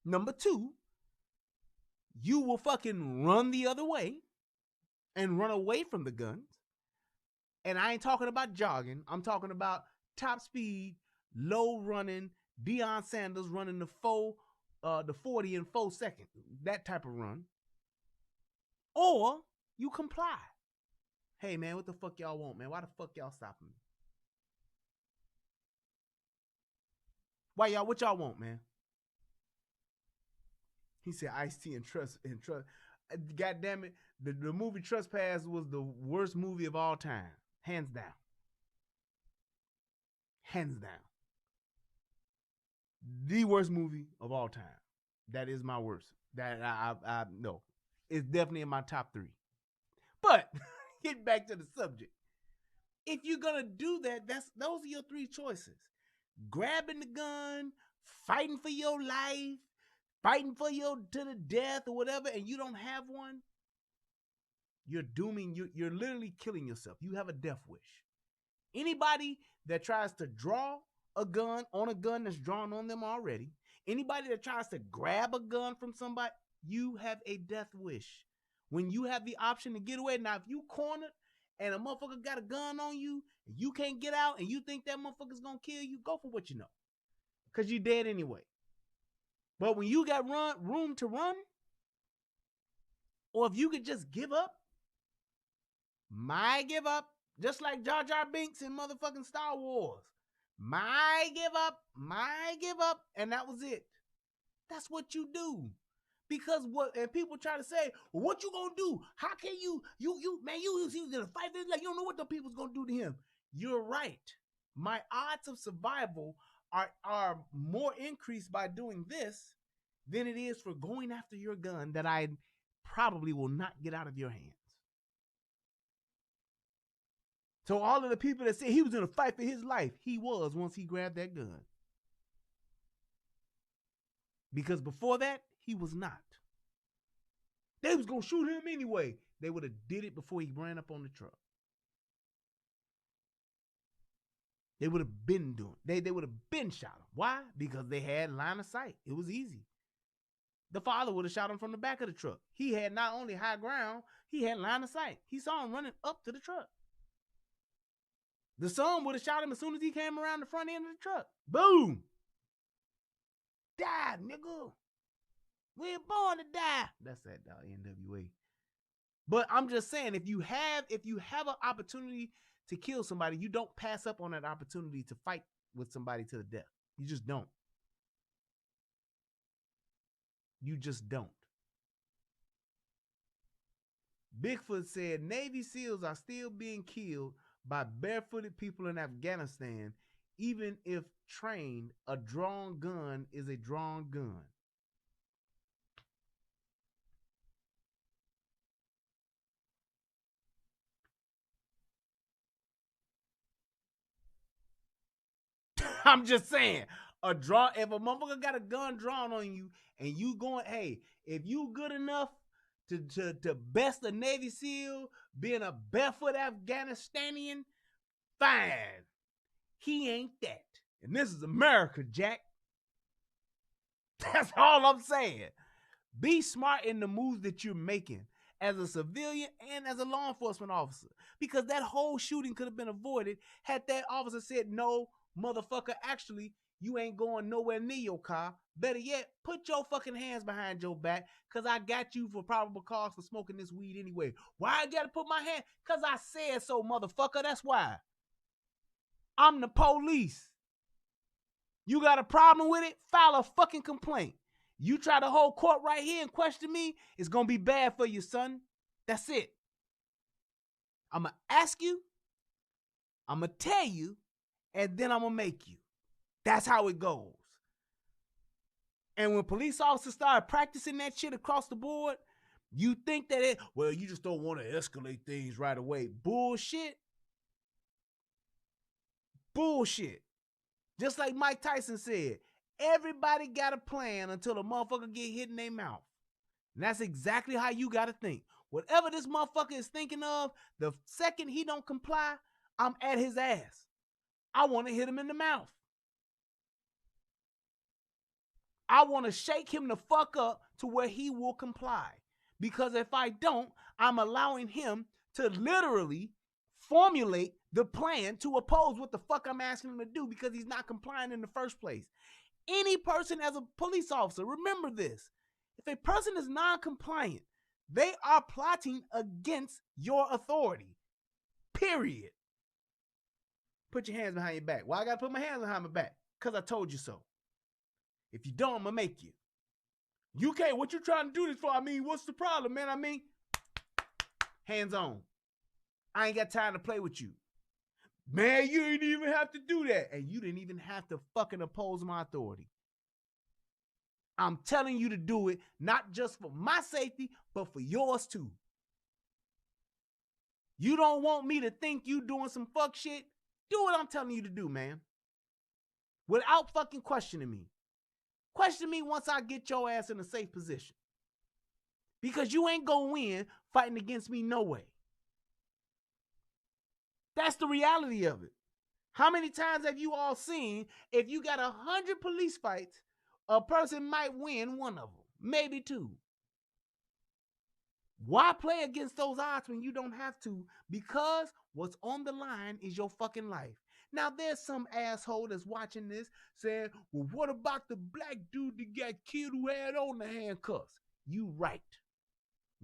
Number 2, you will fucking run the other way and run away from the guns. And I ain't talking about jogging. I'm talking about top speed, low running, Deion Sanders running the 40 in 4 seconds. That type of run. Or you comply. Hey, man, what the fuck y'all want, man? Why the fuck y'all stopping me? What y'all want, man? He said Ice-T and Trust. God damn it. The movie Trespass was the worst movie of all time. Hands down. Hands down. The worst movie of all time. That is my worst. That I no. It's definitely in my top 3. But get back to the subject. If you're gonna do that, those are your 3 choices. Grabbing the gun, fighting for your life, fighting for your to the death or whatever, and you don't have one, you're you're literally killing yourself. You have a death wish. Anybody that tries to draw a gun on a gun that's drawn on them already, anybody that tries to grab a gun from somebody, you have a death wish. When you have the option to get away, now if you cornered and a motherfucker got a gun on you, and you can't get out and you think that motherfucker's gonna kill you, go for what you know. Because you're dead anyway. But when you got room to run, or if you could just give up, my give up, just like Jar Jar Binks in motherfucking Star Wars. My give up, and that was it. That's what you do. Because and people try to say, well, what you gonna do? How can you was gonna fight this, like you don't know what the people's gonna do to him. You're right. My odds of survival are more increased by doing this than it is for going after your gun that I probably will not get out of your hands. So all of the people that say he was in a fight for his life, he was once he grabbed that gun. Because before that, he was not. They was going to shoot him anyway. They would have did it before he ran up on the truck. They would have been doing it. They would have been shot him. Why? Because they had line of sight. It was easy. The father would have shot him from the back of the truck. He had not only high ground, he had line of sight. He saw him running up to the truck. The son would have shot him as soon as he came around the front end of the truck. Boom! Die, nigga. We're born to die. That's that NWA. But I'm just saying, if you have an opportunity to kill somebody, you don't pass up on that opportunity to fight with somebody to the death. You just don't. You just don't. Bigfoot said Navy SEALs are still being killed by barefooted people in Afghanistan, even if trained. A drawn gun is a drawn gun. I'm just saying. If a motherfucker got a gun drawn on you and you going, hey, if you good enough to best a Navy SEAL, being a barefoot Afghanistanian, fine. He ain't that. And this is America, Jack. That's all I'm saying. Be smart in the moves that you're making as a civilian and as a law enforcement officer. Because that whole shooting could have been avoided had that officer said, no, motherfucker, actually, you ain't going nowhere near your car. Better yet, put your fucking hands behind your back because I got you for probable cause for smoking this weed anyway. Why I got to put my hand? Because I said so, motherfucker. That's why. I'm the police. You got a problem with it? File a fucking complaint. You try to hold court right here and question me, it's going to be bad for you, son. That's it. I'm going to ask you, I'm going to tell you, and then I'm going to make you. That's how it goes. And when police officers start practicing that shit across the board, you think that you just don't want to escalate things right away. Bullshit. Bullshit. Just like Mike Tyson said, everybody got a plan until a motherfucker get hit in their mouth. And that's exactly how you got to think. Whatever this motherfucker is thinking of, the second he don't comply, I'm at his ass. I want to hit him in the mouth. I want to shake him the fuck up to where he will comply. Because if I don't, I'm allowing him to literally formulate the plan to oppose what the fuck I'm asking him to do because he's not complying in the first place. Any person as a police officer, remember this. If a person is non-compliant, they are plotting against your authority. Period. Put your hands behind your back. Why I gotta put my hands behind my back? Because I told you so. If you don't, I'm gonna make you. You can't, what you trying to do this for? I mean, what's the problem, man? I mean, hands on. I ain't got time to play with you. Man, you didn't even have to do that. And you didn't even have to fucking oppose my authority. I'm telling you to do it, not just for my safety, but for yours too. You don't want me to think you doing some fuck shit? Do what I'm telling you to do, man. Without fucking questioning me. Question me once I get your ass in a safe position. Because you ain't gonna win fighting against me no way. That's the reality of it. How many times have you all seen if you got 100 police fights, a person might win one of them, maybe two. Why play against those odds when you don't have to? Because what's on the line is your fucking life. Now, there's some asshole that's watching this saying, well, what about the black dude that got killed who had on the handcuffs? You right.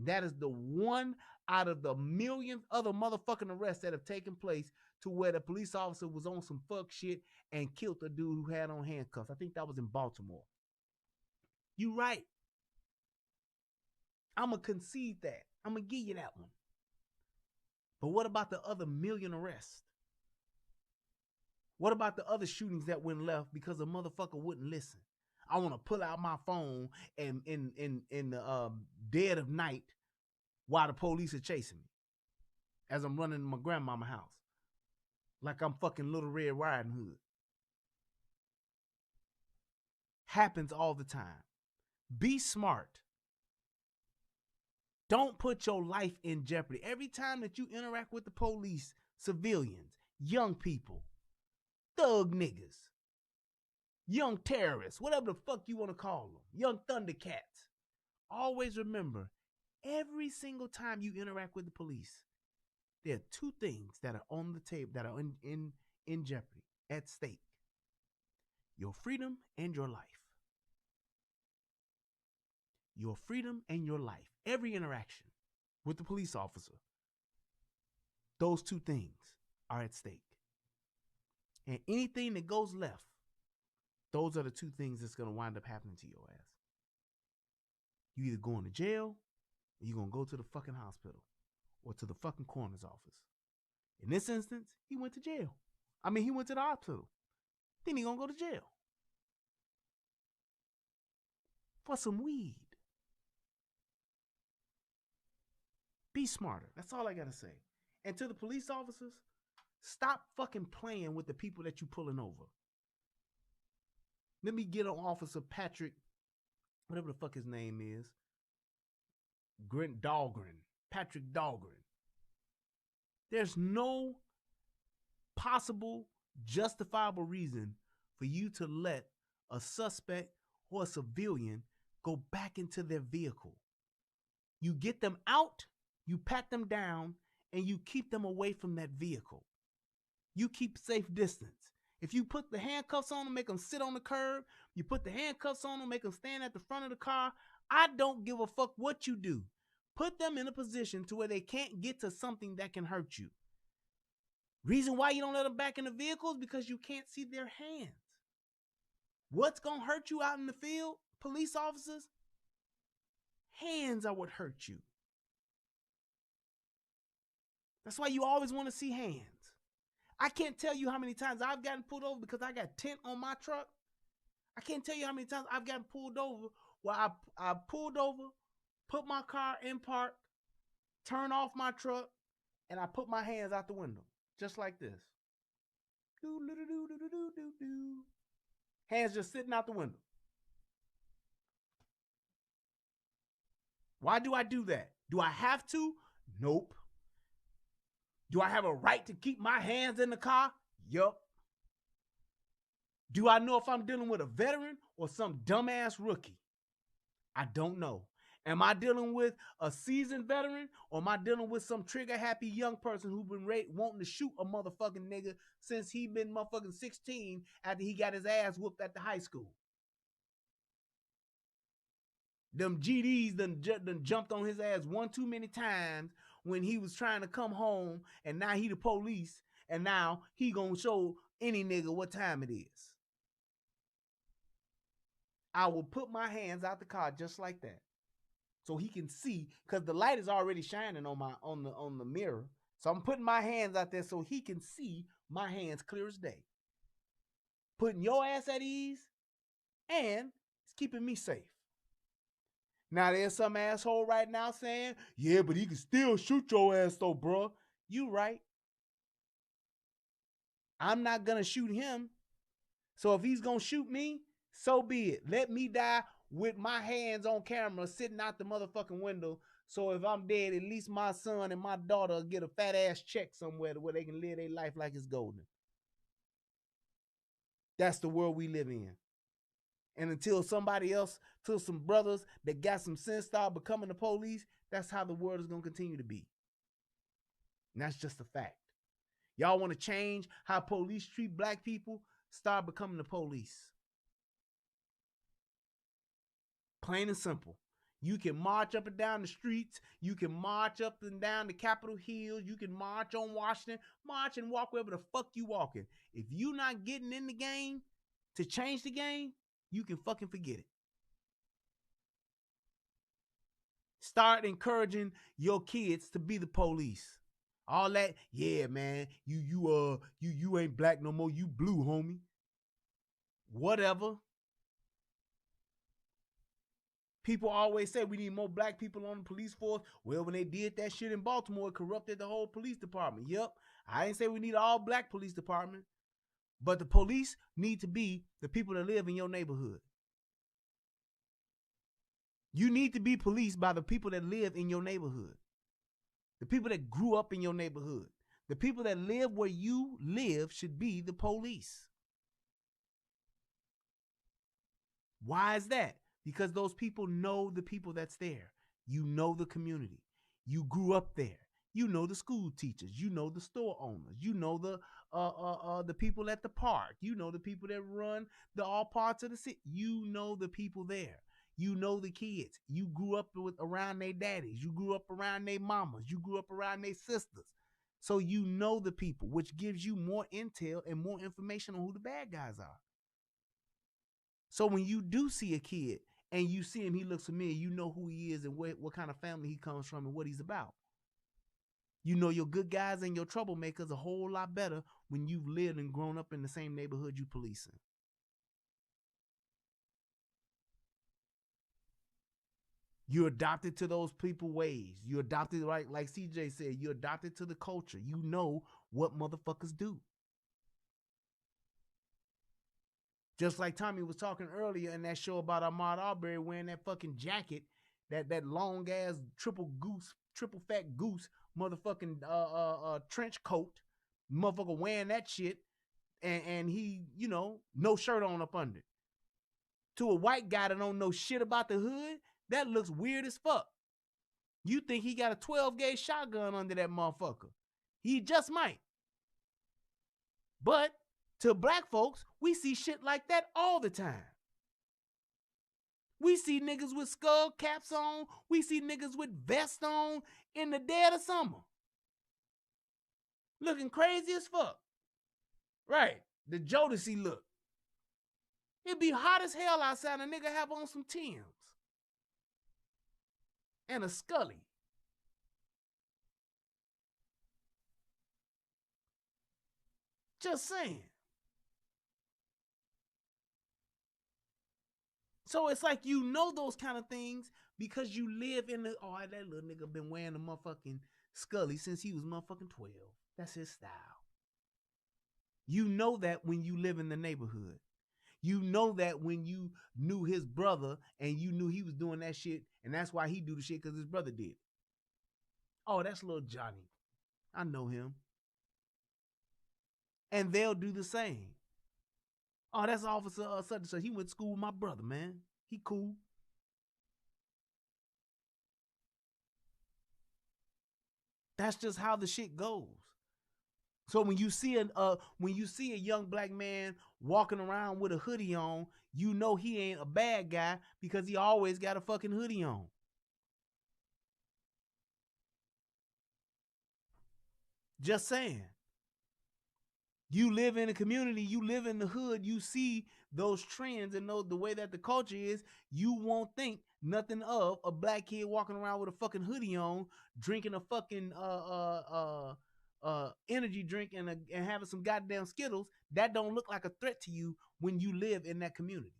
That is the one out of the million other motherfucking arrests that have taken place to where the police officer was on some fuck shit and killed the dude who had on handcuffs. I think that was in Baltimore. You right. I'm going to concede that. I'm going to give you that one. But what about the other million arrests? What about the other shootings that went left because a motherfucker wouldn't listen? I want to pull out my phone and in the dead of night while the police are chasing me as I'm running to my grandmama's house like I'm fucking Little Red Riding Hood. Happens all the time. Be smart. Don't put your life in jeopardy. Every time that you interact with the police, civilians, young people, thug niggas, young terrorists, whatever the fuck you want to call them, young Thundercats, always remember, every single time you interact with the police, there are two things that are on the table, that are in jeopardy, at stake. Your freedom and your life. Your freedom and your life. Every interaction with the police officer, those two things are at stake. And anything that goes left, those are the two things that's going to wind up happening to your ass. You either going to jail or you're going to go to the fucking hospital or to the fucking coroner's office. In this instance, he went to jail. He went to the hospital. Then he going to go to jail. For some weed. Be smarter. That's all I got to say. And to the police officers, stop fucking playing with the people that you pulling over. Let me get on Officer Patrick, whatever the fuck his name is. Dahlgren. Patrick Dahlgren. There's no possible justifiable reason for you to let a suspect or a civilian go back into their vehicle. You get them out, you pat them down, and you keep them away from that vehicle. You keep safe distance. If you put the handcuffs on them, make them sit on the curb, you put the handcuffs on them, make them stand at the front of the car, I don't give a fuck what you do. Put them in a position to where they can't get to something that can hurt you. Reason why you don't let them back in the vehicle is because you can't see their hands. What's going to hurt you out in the field, police officers? Hands are what hurt you. That's why you always want to see hands. I can't tell you how many times I've gotten pulled over because I got tint on my truck. I can't tell you how many times I've gotten pulled over where I pulled over, put my car in park, turn off my truck, and I put my hands out the window. Just like this. Hands just sitting out the window. Why do I do that? Do I have to? Nope. Do I have a right to keep my hands in the car? Yup. Do I know if I'm dealing with a veteran or some dumbass rookie? I don't know. Am I dealing with a seasoned veteran or am I dealing with some trigger-happy young person who's been wanting to shoot a motherfucking nigga since he been motherfucking 16 after he got his ass whooped at the high school? Them GDs done jumped on his ass one too many times when he was trying to come home, and now he the police, and now he gonna show any nigga what time it is. I will put my hands out the car just like that, so he can see, because the light is already shining on the mirror. So I'm putting my hands out there so he can see my hands clear as day. Putting your ass at ease, and it's keeping me safe. Now there's some asshole right now saying, yeah, but he can still shoot your ass though, bro. You right. I'm not gonna shoot him. So if he's gonna shoot me, so be it. Let me die with my hands on camera sitting out the motherfucking window. So if I'm dead, at least my son and my daughter will get a fat ass check somewhere where they can live their life like it's golden. That's the world we live in. And until somebody else, till some brothers that got some sense start becoming the police, that's how the world is going to continue to be. And that's just a fact. Y'all want to change how police treat black people? Start becoming the police. Plain and simple. You can march up and down the streets. You can march up and down the Capitol Hill. You can march on Washington. March and walk wherever the fuck you walking. If you not getting in the game to change the game, you can fucking forget it. Start encouraging your kids to be the police. All that, yeah, man, you ain't black no more, you blue, homie. Whatever. People always say we need more black people on the police force. Well, when they did that shit in Baltimore, it corrupted the whole police department. Yep, I ain't say we need an all black police department. But the police need to be the people that live in your neighborhood. You need to be policed by the people that live in your neighborhood. The people that grew up in your neighborhood. The people that live where you live should be the police. Why is that? Because those people know the people that's there. You know the community. You grew up there. You know the school teachers. You know the store owners. You know the people at the park. You know the people that run all parts of the city. You know the people there. You know the kids. You grew up around their daddies. You grew up around their mamas. You grew up around their sisters. So you know the people, which gives you more intel and more information on who the bad guys are. So when you do see a kid and you see him, he looks familiar, you know who he is and what kind of family he comes from and what he's about. You know your good guys and your troublemakers a whole lot better when you've lived and grown up in the same neighborhood you policing. You're adopted to those people ways. You're adopted, right? Like CJ said, you're adopted to the culture. You know what motherfuckers do. Just like Tommy was talking earlier in that show about Ahmaud Arbery wearing that fucking jacket, that long ass triple fat goose motherfucking trench coat, motherfucker wearing that shit, and he, you know, no shirt on up under. To a white guy that don't know shit about the hood, that looks weird as fuck. You think he got a 12-gauge shotgun under that motherfucker. He just might. But to black folks, we see shit like that all the time. We see niggas with skull caps on. We see niggas with vests on in the dead of summer. Looking crazy as fuck. Right. The Jodeci look. It'd be hot as hell outside. A nigga have on some Timbs. And a Scully. Just saying. So it's like you know those kind of things because you live in the, oh, that little nigga been wearing a motherfucking Scully since he was motherfucking 12. That's his style. You know that when you live in the neighborhood. You know that when you knew his brother and you knew he was doing that shit, and that's why he do the shit because his brother did. Oh, that's little Johnny. I know him. And they'll do the same. Oh, that's Officer such and such. He went to school with my brother, man. He cool. That's just how the shit goes. So when you see a young black man walking around with a hoodie on, you know he ain't a bad guy because he always got a fucking hoodie on. Just saying. You live in a community, you live in the hood, you see those trends and know the way that the culture is, you won't think nothing of a black kid walking around with a fucking hoodie on, drinking a fucking energy drink and having some goddamn Skittles. That don't look like a threat to you when you live in that community.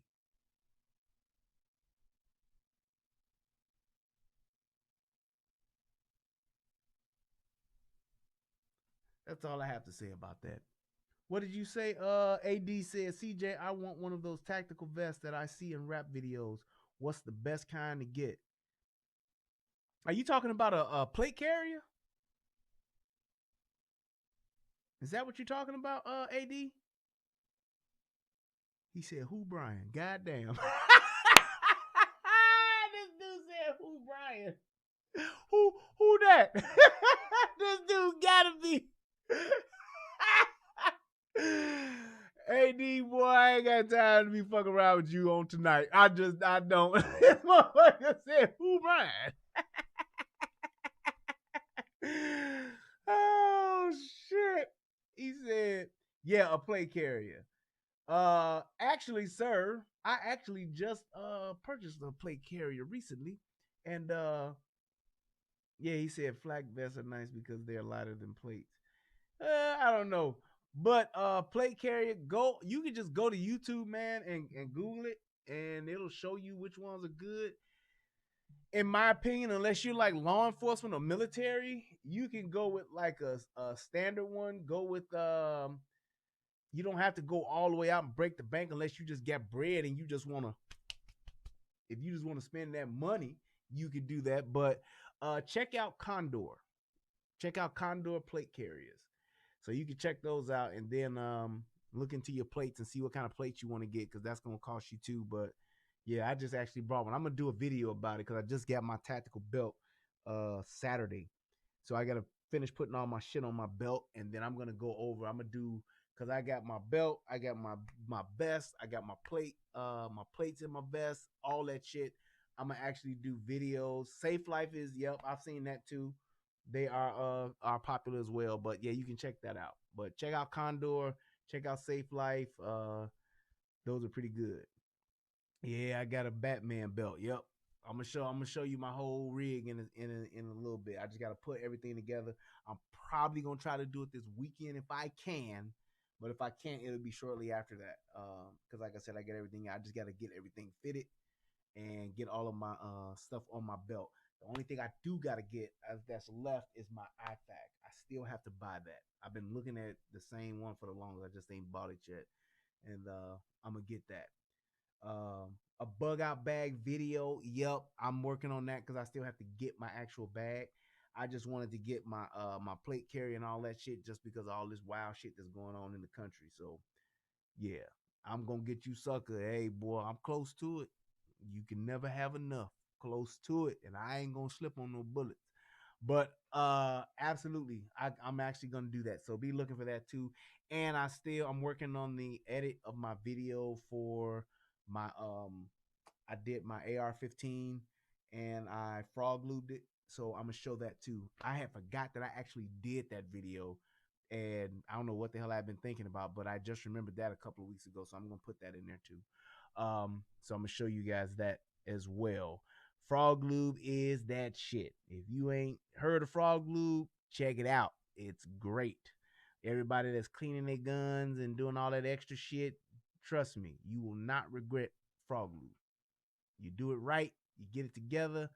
That's all I have to say about that. What did you say? AD said, CJ, I want one of those tactical vests that I see in rap videos. What's the best kind to get? Are you talking about a plate carrier? Is that what you're talking about, AD? He said, who Brian? Goddamn. This dude said, who Brian? Who that? This dude gotta be. AD, boy, I ain't got time to be fucking around with you on tonight. I don't. This motherfucker said, who Brian? Oh, shit. He said, yeah, a plate carrier. Actually, sir, I actually just purchased a plate carrier recently. And yeah, he said flak vests are nice because they're lighter than plates. I don't know. But plate carrier, you can just go to YouTube, man, and Google it, and it'll show you which ones are good. In my opinion, unless you're like law enforcement or military, you can go with like a standard one. Go with you don't have to go all the way out and break the bank unless you just get bread and you just want to. If you just want to spend that money, you could do that. But check out Condor. Check out Condor plate carriers. So you can check those out and then look into your plates and see what kind of plates you want to get because that's going to cost you too. But yeah, I just actually brought one. I'm going to do a video about it because I just got my tactical belt Saturday. So I got to finish putting all my shit on my belt and then I'm going to go over. I'm going to do, because I got my belt, I got my vest, I got my plate, my plates in my vest, all that shit. I'm going to actually do videos. Safe Life is, yep, I've seen that too. They are popular as well, but yeah, you can check that out. But check out Condor, check out Safe Life. Those are pretty good. Yeah, I got a Batman belt. Yep, I'm gonna show you my whole rig in a little bit. I just gotta put everything together. I'm probably gonna try to do it this weekend if I can, but if I can't, it'll be shortly after that. Because like I said, I get everything. I just gotta get everything fitted and get all of my stuff on my belt. The only thing I do got to get that's left is my IFAC. I still have to buy that. I've been looking at the same one for the longest. I just ain't bought it yet. and I'm gonna get that. A bug out bag video. Yep, I'm working on that because I still have to get my actual bag. I just wanted to get my my plate carrier and all that shit just because of all this wild shit that's going on in the country. So yeah, I'm gonna get you, sucker. Hey boy, I'm close to it. You can never have enough. Close to it, and I ain't gonna slip on no bullets. But absolutely, I'm actually gonna do that. So be looking for that too. And I'm working on the edit of my video for my I did my AR-15 and I frog lubed it. So I'm gonna show that too. I had forgot that I actually did that video, and I don't know what the hell I've been thinking about, but I just remembered that a couple of weeks ago. So I'm gonna put that in there too. So I'm gonna show you guys that as well. Frog lube is that shit. If you ain't heard of frog lube, check it out. It's great. Everybody that's cleaning their guns and doing all that extra shit, trust me, you will not regret frog lube. You do it right, you get it together,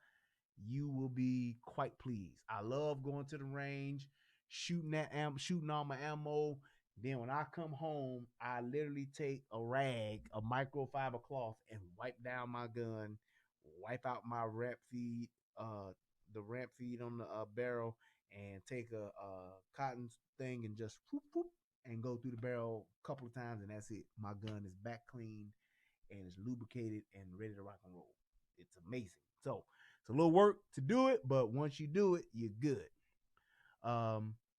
you will be quite pleased. I love going to the range, shooting all my ammo. Then when I come home, I literally take a rag, a microfiber cloth, and wipe down my gun, wipe out my ramp feed, the ramp feed on the barrel, and take a cotton thing and just whoop, whoop, and go through the barrel a couple of times, and that's it. My gun is back clean and it's lubricated and ready to rock and roll. It's amazing. So it's a little work to do it, but once you do it, you're good.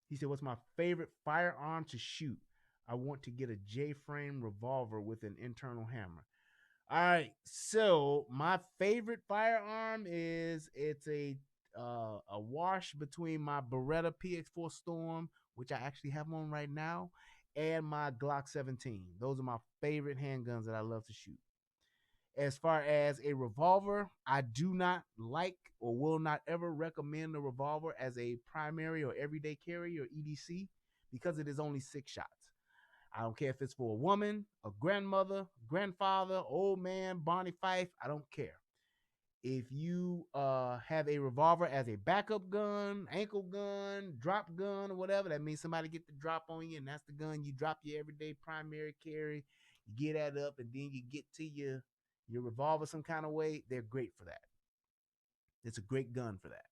He said, what's my favorite firearm to shoot? I want to get a J-frame revolver with an internal hammer. All right, so my favorite firearm it's a wash between my Beretta PX4 Storm, which I actually have on right now, and my Glock 17. Those are my favorite handguns that I love to shoot. As far as a revolver, I do not like or will not ever recommend a revolver as a primary or everyday carry or EDC because it is only 6 shots. I don't care if it's for a woman, a grandmother, grandfather, old man, Barney Fife. I don't care. If you have a revolver as a backup gun, ankle gun, drop gun, or whatever, that means somebody get the drop on you, and that's the gun you drop your everyday primary carry. You get that up, and then you get to your revolver some kind of way. They're great for that. It's a great gun for that.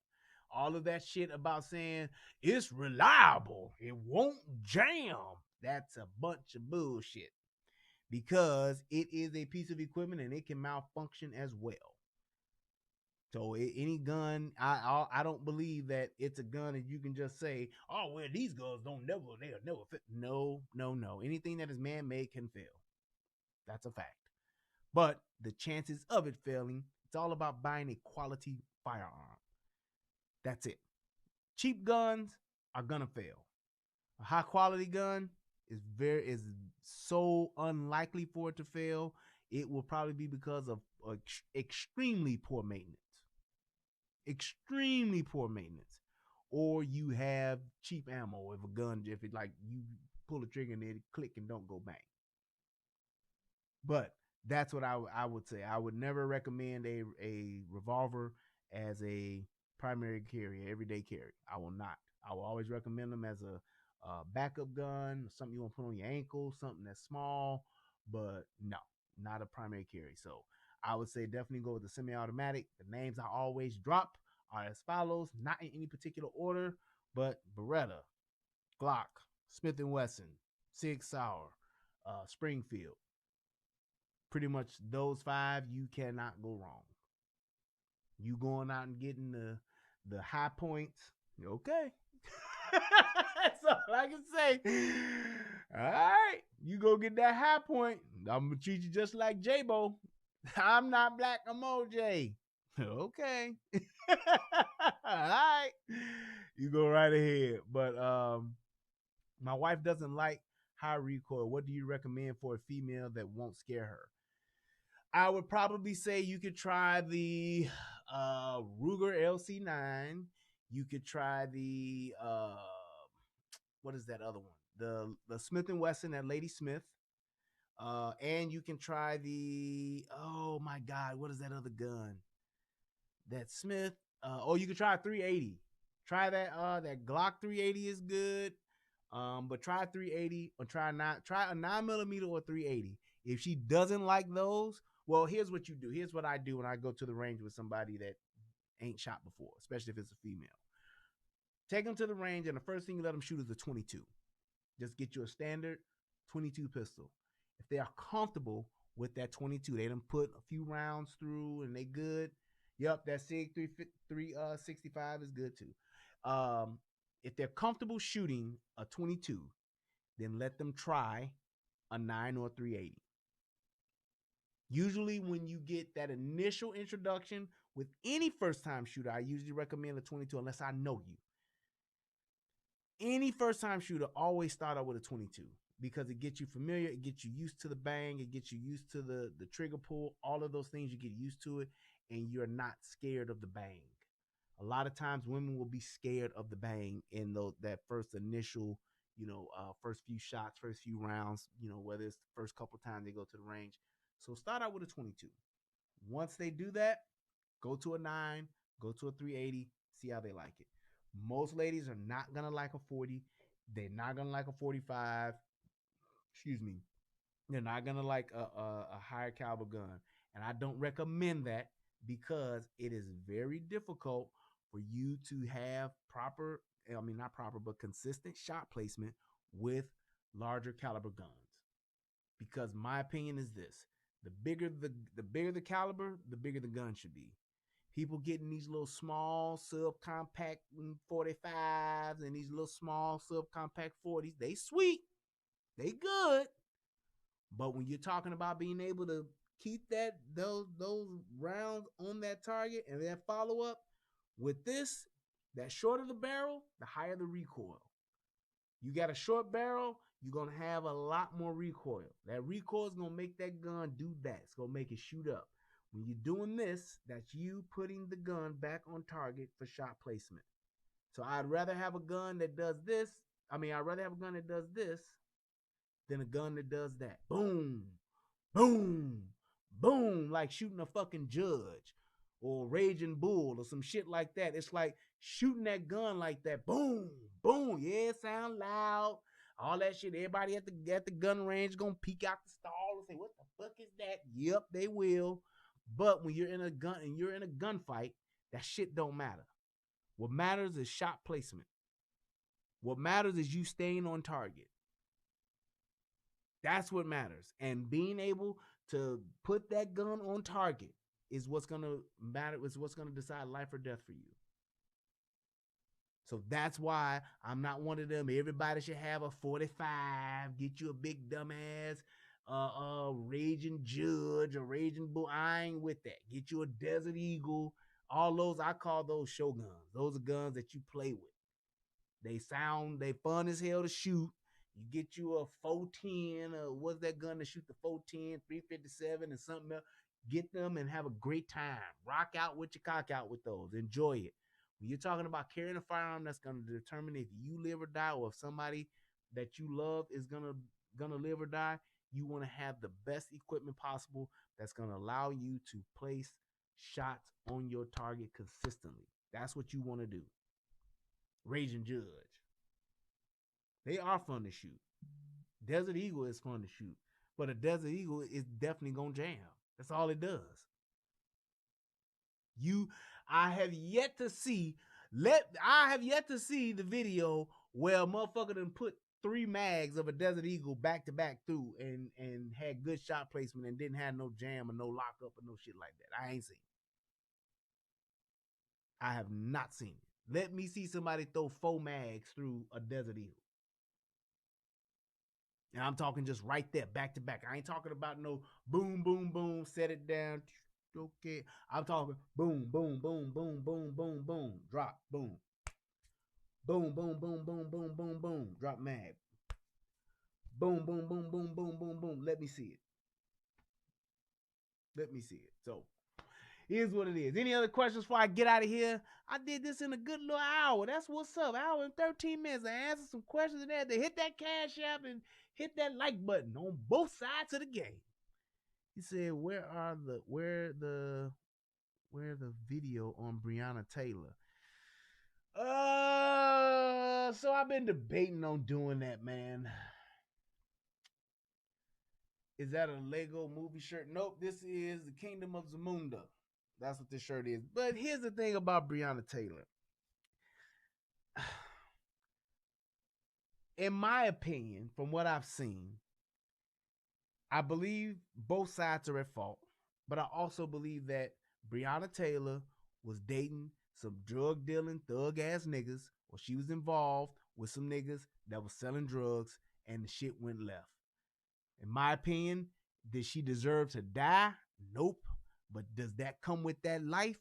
All of that shit about saying it's reliable, it won't jam, that's a bunch of bullshit because it is a piece of equipment and it can malfunction as well. So any gun, I don't believe that it's a gun and you can just say, oh, well, these guns they'll never fit. No. Anything that is man-made can fail. That's a fact. But the chances of it failing, it's all about buying a quality firearm. That's it. Cheap guns are gonna fail. A high quality gun is so unlikely for it to fail. It will probably be because of extremely poor maintenance. Extremely poor maintenance. Or you have cheap ammo. If it like you pull the trigger and it click and don't go bang. But that's what I would say. I would never recommend a revolver as a primary carry, everyday carry. I will not. I will always recommend them as a backup gun, something you want to put on your ankle, something that's small, but no, not a primary carry. So I would say definitely go with the semi-automatic. The names I always drop are as follows, not in any particular order, but Beretta, Glock, Smith & Wesson, Sig Sauer, Springfield. Pretty much those 5, you cannot go wrong. You going out and getting the high points, okay. That's all I can say. All right, you go get that high point. I'm gonna treat you just like J-Bo. I'm not black, I'm OJ. Okay. All right, you go right ahead. But my wife doesn't like high recoil. What do you recommend for a female that won't scare her? I would probably say you could try the Ruger LC9. You could try the what is that other one? The Smith & Wesson at Lady Smith. And you can try the, oh my God, what is that other gun? That Smith. You can try a 380. Try that. That Glock 380 is good. But try 380 or try a 9mm or 380. If she doesn't like those, well, here's what you do. Here's what I do when I go to the range with somebody that ain't shot before, especially if it's a female. Take them to the range, and the first thing you let them shoot is a 22. Just get you a standard 22 pistol. If they are comfortable with that 22, they done put a few rounds through and they good. Yep, that SIG 365 is good too. If they're comfortable shooting a 22, then let them try a 9 or 380. Usually when you get that initial introduction with any first-time shooter, I usually recommend a 22 unless I know you. Any first-time shooter always start out with a 22 because it gets you familiar, it gets you used to the bang, it gets you used to the trigger pull, all of those things, you get used to it, and you're not scared of the bang. A lot of times women will be scared of the bang in that first initial, first few shots, first few rounds, whether it's the first couple times they go to the range. So start out with a 22. Once they do that, go to a 9, go to a 380, see how they like it. Most ladies are not going to like a 40. They're not going to like a 45. Excuse me. They're not going to like a higher caliber gun. And I don't recommend that because it is very difficult for you to have consistent shot placement with larger caliber guns. Because my opinion is this: the bigger the caliber, the bigger the gun should be. People getting these little small subcompact 45s and these little small subcompact 40s, they sweet, they good. But when you're talking about being able to keep those rounds on that target and then follow up with this, that shorter the barrel, the higher the recoil. You got a short barrel, you're going to have a lot more recoil. That recoil is going to make that gun do that. It's going to make it shoot up. When you're doing this, that's you putting the gun back on target for shot placement. So I'd rather have a gun that does this. I'd rather have a gun that does this than a gun that does that. Boom, boom, boom, like shooting a fucking Judge or Raging Bull or some shit like that. It's like shooting that gun like that. Boom, boom. Yeah, it sound loud. All that shit. Everybody at the gun range gonna peek out the stall and say, "What the fuck is that?" Yep, they will. But when you're in a gunfight, that shit don't matter. What matters is shot placement. What matters is you staying on target. That's what matters. And being able to put that gun on target is what's going to matter, is what's going to decide life or death for you. So that's why I'm not one of them. Everybody should have a 45. Get you a big dumbass Raging Judge or Raging Bull. I ain't with that. Get you a Desert Eagle. All those, I call those show guns. Those are guns that you play with. They fun as hell to shoot. You get you a 410, what's that gun to shoot the 410, 357 and something else. Get them and have a great time. Rock out with your cock out with those. Enjoy it. When you're talking about carrying a firearm, that's going to determine if you live or die, or if somebody that you love is gonna live or die. You want to have the best equipment possible that's going to allow you to place shots on your target consistently. That's what you want to do. Raging Judge. They are fun to shoot. Desert Eagle is fun to shoot, but a Desert Eagle is definitely going to jam. That's all it does. I have yet to see the video where a motherfucker done put 3 mags of a Desert Eagle back to back through and had good shot placement and didn't have no jam or no lockup or no shit like that. I ain't seen it. I have not seen it. Let me see somebody throw 4 mags through a Desert Eagle. And I'm talking just right there, back to back. I ain't talking about no boom, boom, boom, set it down. Okay. I'm talking boom, boom, boom, boom, boom, boom, boom, drop, boom. Boom, boom, boom, boom, boom, boom, boom, drop mag. Boom, boom, boom, boom, boom, boom, boom. Let me see it. So here's what it is. Any other questions before I get out of here? I did this in a good little hour. That's what's up. Hour and 13 minutes. I answered some questions in there. They hit that Cash App and hit that like button on both sides of the game. He said, where the video on Breonna Taylor? So I've been debating on doing that, man. Is that a Lego movie shirt? Nope, this is the Kingdom of Zamunda. That's what this shirt is. But here's the thing about Breonna Taylor. In my opinion, from what I've seen, I believe both sides are at fault. But I also believe that Breonna Taylor was dating some drug dealing thug ass niggas, or she was involved with some niggas that was selling drugs, and the shit went left. In my opinion, did she deserve to die? Nope. But does that come with that life?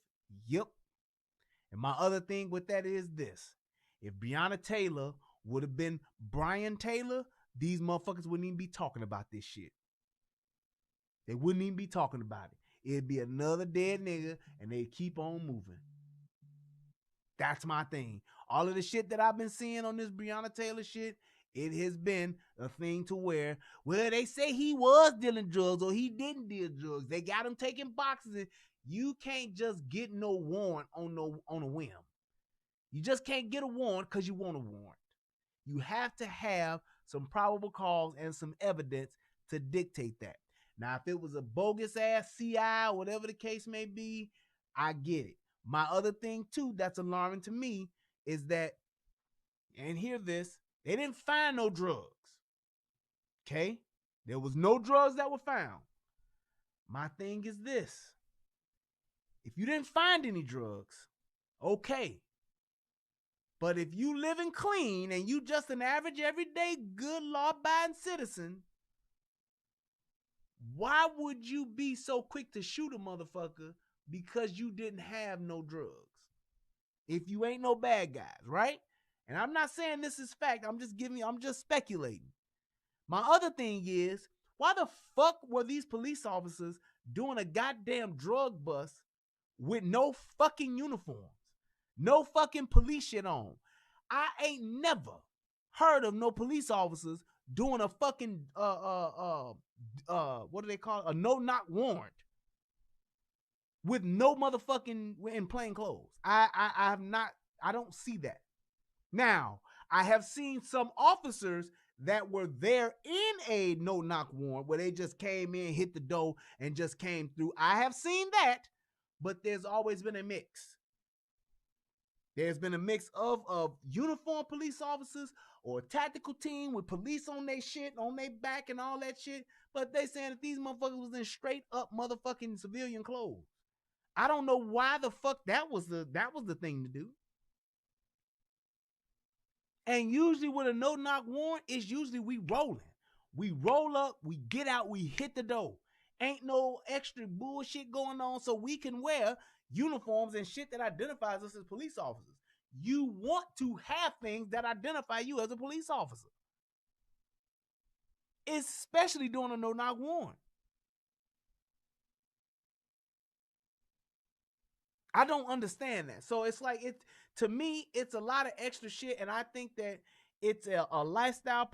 Yep. And my other thing with that is this. If Breonna Taylor would have been Brian Taylor, these motherfuckers wouldn't even be talking about this shit. They wouldn't even be talking about it. It'd be another dead nigga, and they'd keep on moving. That's my thing. All of the shit that I've been seeing on this Breonna Taylor shit, it has been a thing to where, well, they say he was dealing drugs or he didn't deal drugs. They got him taking boxes. You can't just get no warrant on a whim. You just can't get a warrant because you want a warrant. You have to have some probable cause and some evidence to dictate that. Now, if it was a bogus ass CI or whatever the case may be, I get it. My other thing too that's alarming to me is that, and hear this, they didn't find no drugs. Okay? There was no drugs that were found. My thing is this. If you didn't find any drugs, okay. But if you living clean and you just an average, everyday, good, law-abiding citizen, why would you be so quick to shoot a motherfucker because you didn't have no drugs? If you ain't no bad guys, right? And I'm not saying this is fact. I'm just speculating. My other thing is, why the fuck were these police officers doing a goddamn drug bust with no fucking uniforms? No fucking police shit on. I ain't never heard of no police officers doing a fucking what do they call it? A no-knock warrant with no motherfucking in plain clothes. I don't see that. Now, I have seen some officers that were there in a no-knock warrant where they just came in, hit the door, and just came through. I have seen that, but there's always been a mix. There's been a mix of uniformed police officers or a tactical team with police on their shit, on their back and all that shit. But they saying that these motherfuckers was in straight up motherfucking civilian clothes. I don't know why the fuck that was the thing to do. And usually with a no-knock warrant, it's usually we rolling. We roll up, we get out, we hit the door. Ain't no extra bullshit going on, so we can wear uniforms and shit that identifies us as police officers. You want to have things that identify you as a police officer, especially during a no-knock warrant. I don't understand that. So it's like, to me, it's a lot of extra shit, and I think that it's a lifestyle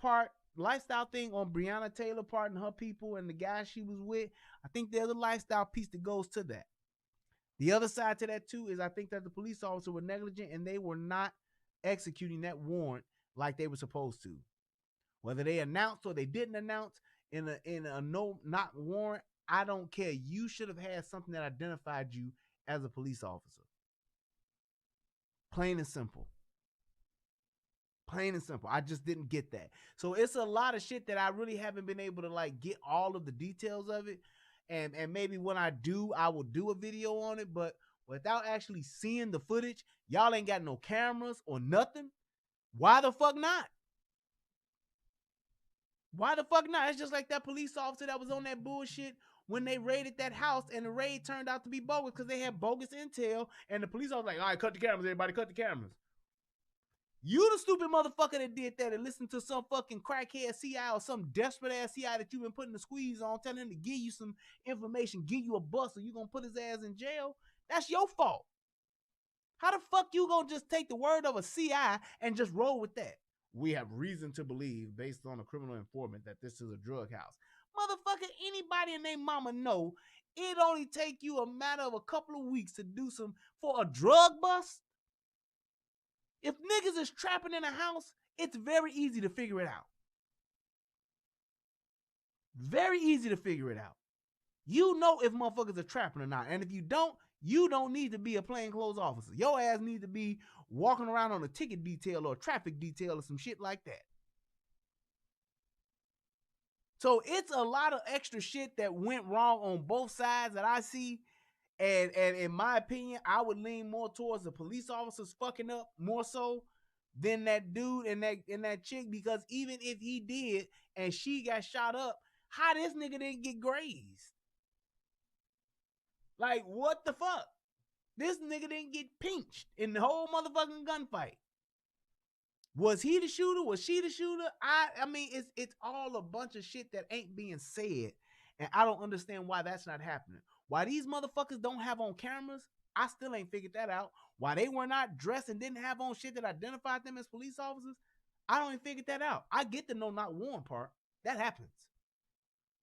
thing on Breonna Taylor part and her people and the guy she was with. I think there's a lifestyle piece that goes to that. The other side to that too is I think that the police officer were negligent and they were not executing that warrant like they were supposed to. Whether they announced or they didn't announce in a no-knock warrant, I don't care. You should have had something that identified you as a police officer. Plain and simple. Plain and simple. I just didn't get that. So it's a lot of shit that I really haven't been able to like get all of the details of it. And maybe when I do, I will do a video on it. But without actually seeing the footage, y'all ain't got no cameras or nothing. Why the fuck not? Why the fuck not? It's just like that police officer that was on that bullshit when they raided that house, and the raid turned out to be bogus because they had bogus intel, and the police officer was like, all right, cut the cameras, everybody, cut the cameras. You the stupid motherfucker that did that and listened to some fucking crackhead CI or some desperate ass CI that you've been putting the squeeze on, telling him to give you some information, give you a bus, or you gonna put his ass in jail. That's your fault. How the fuck you gonna just take the word of a CI and just roll with that? We have reason to believe, based on a criminal informant, that this is a drug house. Motherfucker, anybody and their mama know it only take you a matter of a couple of weeks to do for a drug bust. If niggas is trapping in a house, it's very easy to figure it out. Very easy to figure it out. You know if motherfuckers are trapping or not. And if you don't need to be a plainclothes officer. Your ass needs to be walking around on a ticket detail or a traffic detail or some shit like that. So it's a lot of extra shit that went wrong on both sides that I see. And in my opinion, I would lean more towards the police officers fucking up more so than that dude and that chick, because even if he did and she got shot up, how this nigga didn't get grazed? Like, what the fuck? This nigga didn't get pinched in the whole motherfucking gunfight. Was he the shooter? Was she the shooter? I mean, it's all a bunch of shit that ain't being said, and I don't understand why that's not happening. Why these motherfuckers don't have on cameras, I still ain't figured that out. Why they were not dressed and didn't have on shit that identified them as police officers, I don't even figure that out. I get the no not worn part. That happens.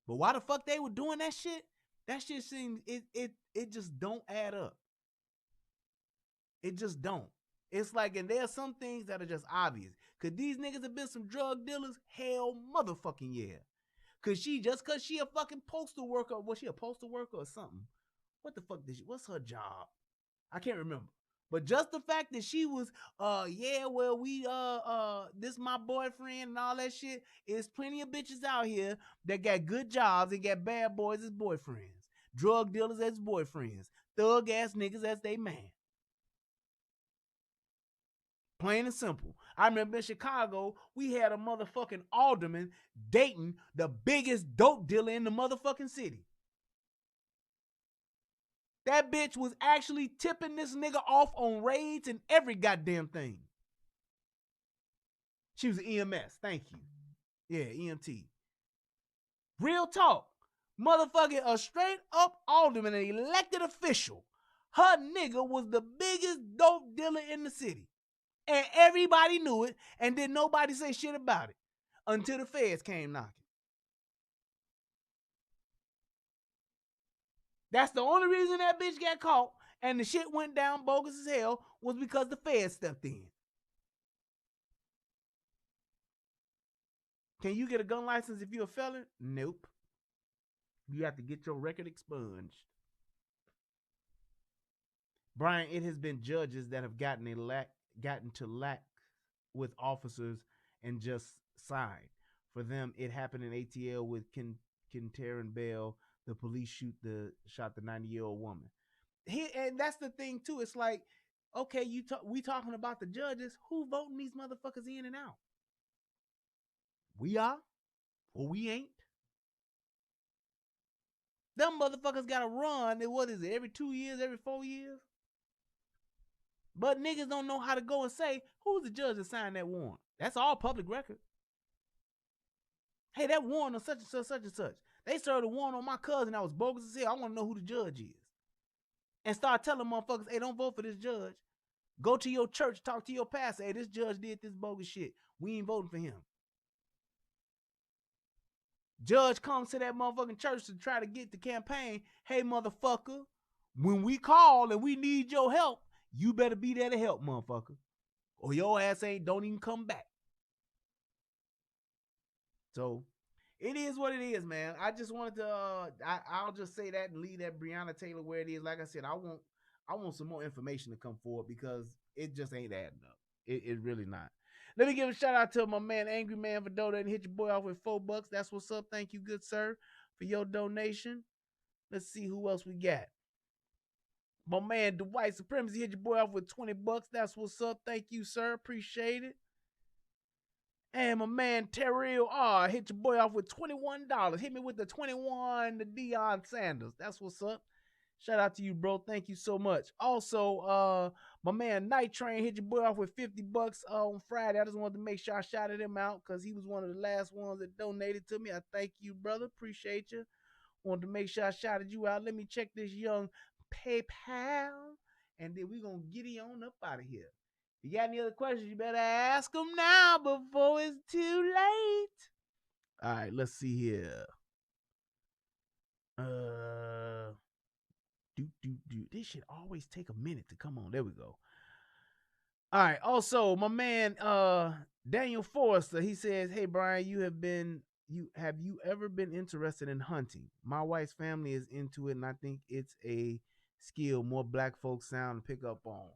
But why the fuck they were doing that shit? That shit seems, it just don't add up. It just don't. It's like, and there's some things that are just obvious. Could these niggas have been some drug dealers? Hell motherfucking yeah. Cause she a fucking postal worker. Was she a postal worker or something? What the fuck what's her job? I can't remember. But just the fact that she was, this my boyfriend and all that shit, is plenty of bitches out here that got good jobs and got bad boys as boyfriends. Drug dealers as boyfriends. Thug ass niggas as they man. Plain and simple. I remember in Chicago, we had a motherfucking alderman dating the biggest dope dealer in the motherfucking city. That bitch was actually tipping this nigga off on raids and every goddamn thing. She was an EMS. Thank you. Yeah, EMT. Real talk. Motherfucking a straight up alderman, an elected official. Her nigga was the biggest dope dealer in the city. And everybody knew it, and then nobody say shit about it until the feds came knocking. That's the only reason that bitch got caught and the shit went down bogus as hell, was because the feds stepped in. Can you get a gun license if you're a felon? Nope. You have to get your record expunged. Brian, it has been judges that have gotten to lack with officers and just signed. For them, it happened in ATL with Kentarin Bell. The police shot the 90-year-old woman. And that's the thing too. It's like, okay, we talking about the judges. Who voting these motherfuckers in and out? We are, or we ain't. Them motherfuckers gotta run. What is it? Every 2 years, every 4 years? But niggas don't know how to go and say, who's the judge that signed that warrant? That's all public record. Hey, that warrant on such and such, such and such. They served a warrant on my cousin that was bogus as hell. I want to know who the judge is. And start telling motherfuckers, hey, don't vote for this judge. Go to your church, talk to your pastor. Hey, this judge did this bogus shit. We ain't voting for him. Judge comes to that motherfucking church to try to get the campaign. Hey, motherfucker, when we call and we need your help, you better be there to help, motherfucker. Or your ass don't even come back. So it is what it is, man. I just wanted to, I'll just say that and leave that Breonna Taylor where it is. Like I said, I want some more information to come forward because it just ain't adding up. It really not. Let me give a shout out to my man, Angry Man, for donating. Hit your boy off with $4. That's what's up. Thank you, good sir, for your donation. Let's see who else we got. My man, Dwight Supremacy, hit your boy off with $20. That's what's up. Thank you, sir. Appreciate it. And my man, Terrell R, hit your boy off with $21. Hit me with the 21, the Deion Sanders. That's what's up. Shout out to you, bro. Thank you so much. Also, my man Night Train hit your boy off with $50 on Friday. I just wanted to make sure I shouted him out because he was one of the last ones that donated to me. I thank you, brother. Appreciate you. Wanted to make sure I shouted you out. Let me check this young PayPal, and then we're going to get you on up out of here. If you got any other questions, you better ask them now before it's too late. All right, let's see here. This should always take a minute to come on. There we go. All right. Also, my man Daniel Forrester, he says, "Hey Brian, have you ever been interested in hunting? My wife's family is into it, and I think it's a skill more black folks sound to pick up on."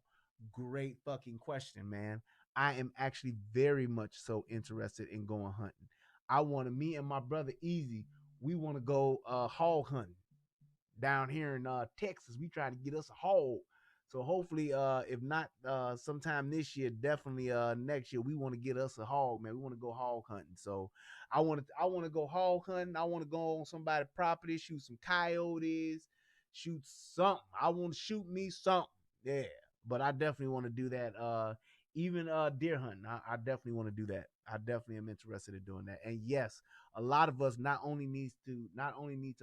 Great fucking question, man. I am actually very much so interested in going hunting. Me and my brother Easy, we want to go hog hunting down here in Texas. We try to get us a hog. So hopefully, if not sometime this year, definitely next year, we want to get us a hog, man. We want to go hog hunting. So I want to go hog hunting. I want to go on somebody's property, shoot some coyotes, shoot something. I want to shoot me something. Yeah. But I definitely want to do that. Even deer hunting. I definitely want to do that. I definitely am interested in doing that. And yes, a lot of us not only need to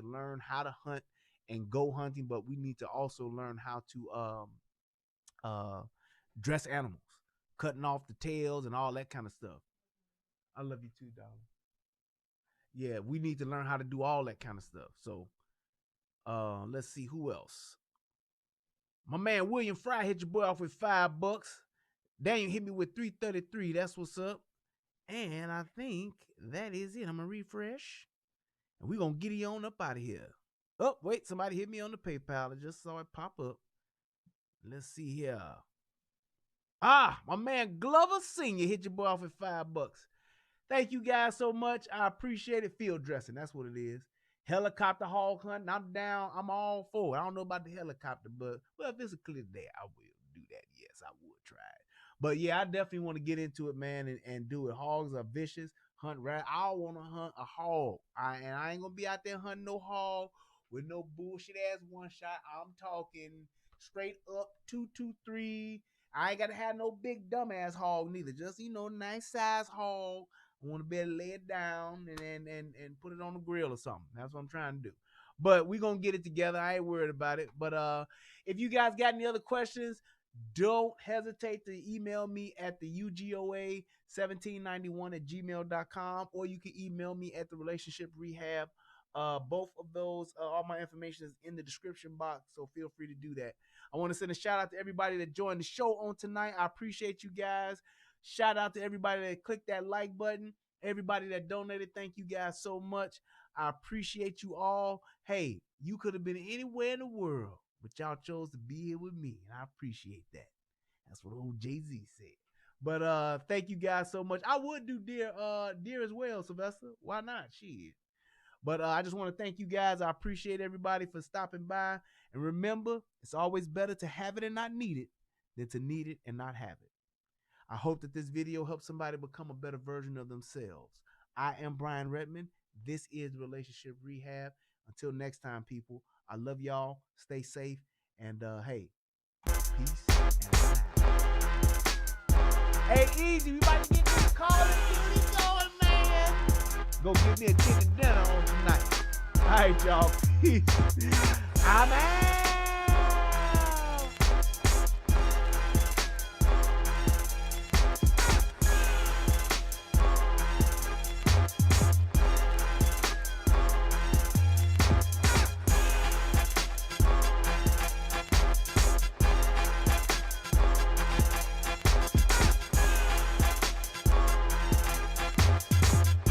learn how to hunt and go hunting, but we need to also learn how to dress animals, cutting off the tails and all that kind of stuff. I love you too, darling. Yeah, we need to learn how to do all that kind of stuff. So let's see who else. My man William Fry hit your boy off with $5. Daniel hit me with 333. That's what's up. And I think that is it. I'm gonna refresh, and we're gonna get on up out of here. Oh, wait, somebody hit me on the PayPal. I just saw it pop up. Let's see here. My man Glover Sr. hit your boy off with $5. Thank you guys so much. I appreciate it. Field dressing, that's what it is. Helicopter hog hunting, I'm down. I'm all for it. I don't know about the helicopter, but well, if it's a clear day, I will do that. Yes, I would try it. But yeah, I definitely want to get into it, man, and do it. Hogs are vicious. Hunt rat. I want to hunt a hog. I ain't gonna be out there hunting no hog with no bullshit ass one shot. I'm talking straight up 223. I ain't gotta have no big dumbass hog neither. Just nice size hog. I want to be able to lay it down and put it on the grill or something. That's what I'm trying to do. But we're going to get it together. I ain't worried about it. But if you guys got any other questions, don't hesitate to email me at the UGOA1791@gmail.com, or you can email me at the Relationship Rehab. Both of those, all my information is in the description box, so feel free to do that. I want to send a shout out to everybody that joined the show on tonight. I appreciate you guys. Shout out to everybody that clicked that like button. Everybody that donated, thank you guys so much. I appreciate you all. Hey, you could have been anywhere in the world, but y'all chose to be here with me, and I appreciate that. That's what old Jay-Z said. But thank you guys so much. I would do deer as well, Sylvester. Why not? Shit. But I just want to thank you guys. I appreciate everybody for stopping by. And remember, it's always better to have it and not need it than to need it and not have it. I hope that this video helps somebody become a better version of themselves. I am Brian Redmond. This is Relationship Rehab. Until next time, people, I love y'all. Stay safe. And hey, peace and love. Hey, Easy, we about to get this Call of Duty going, man. Go get me a chicken dinner on tonight. All right, y'all. Peace. I'm out.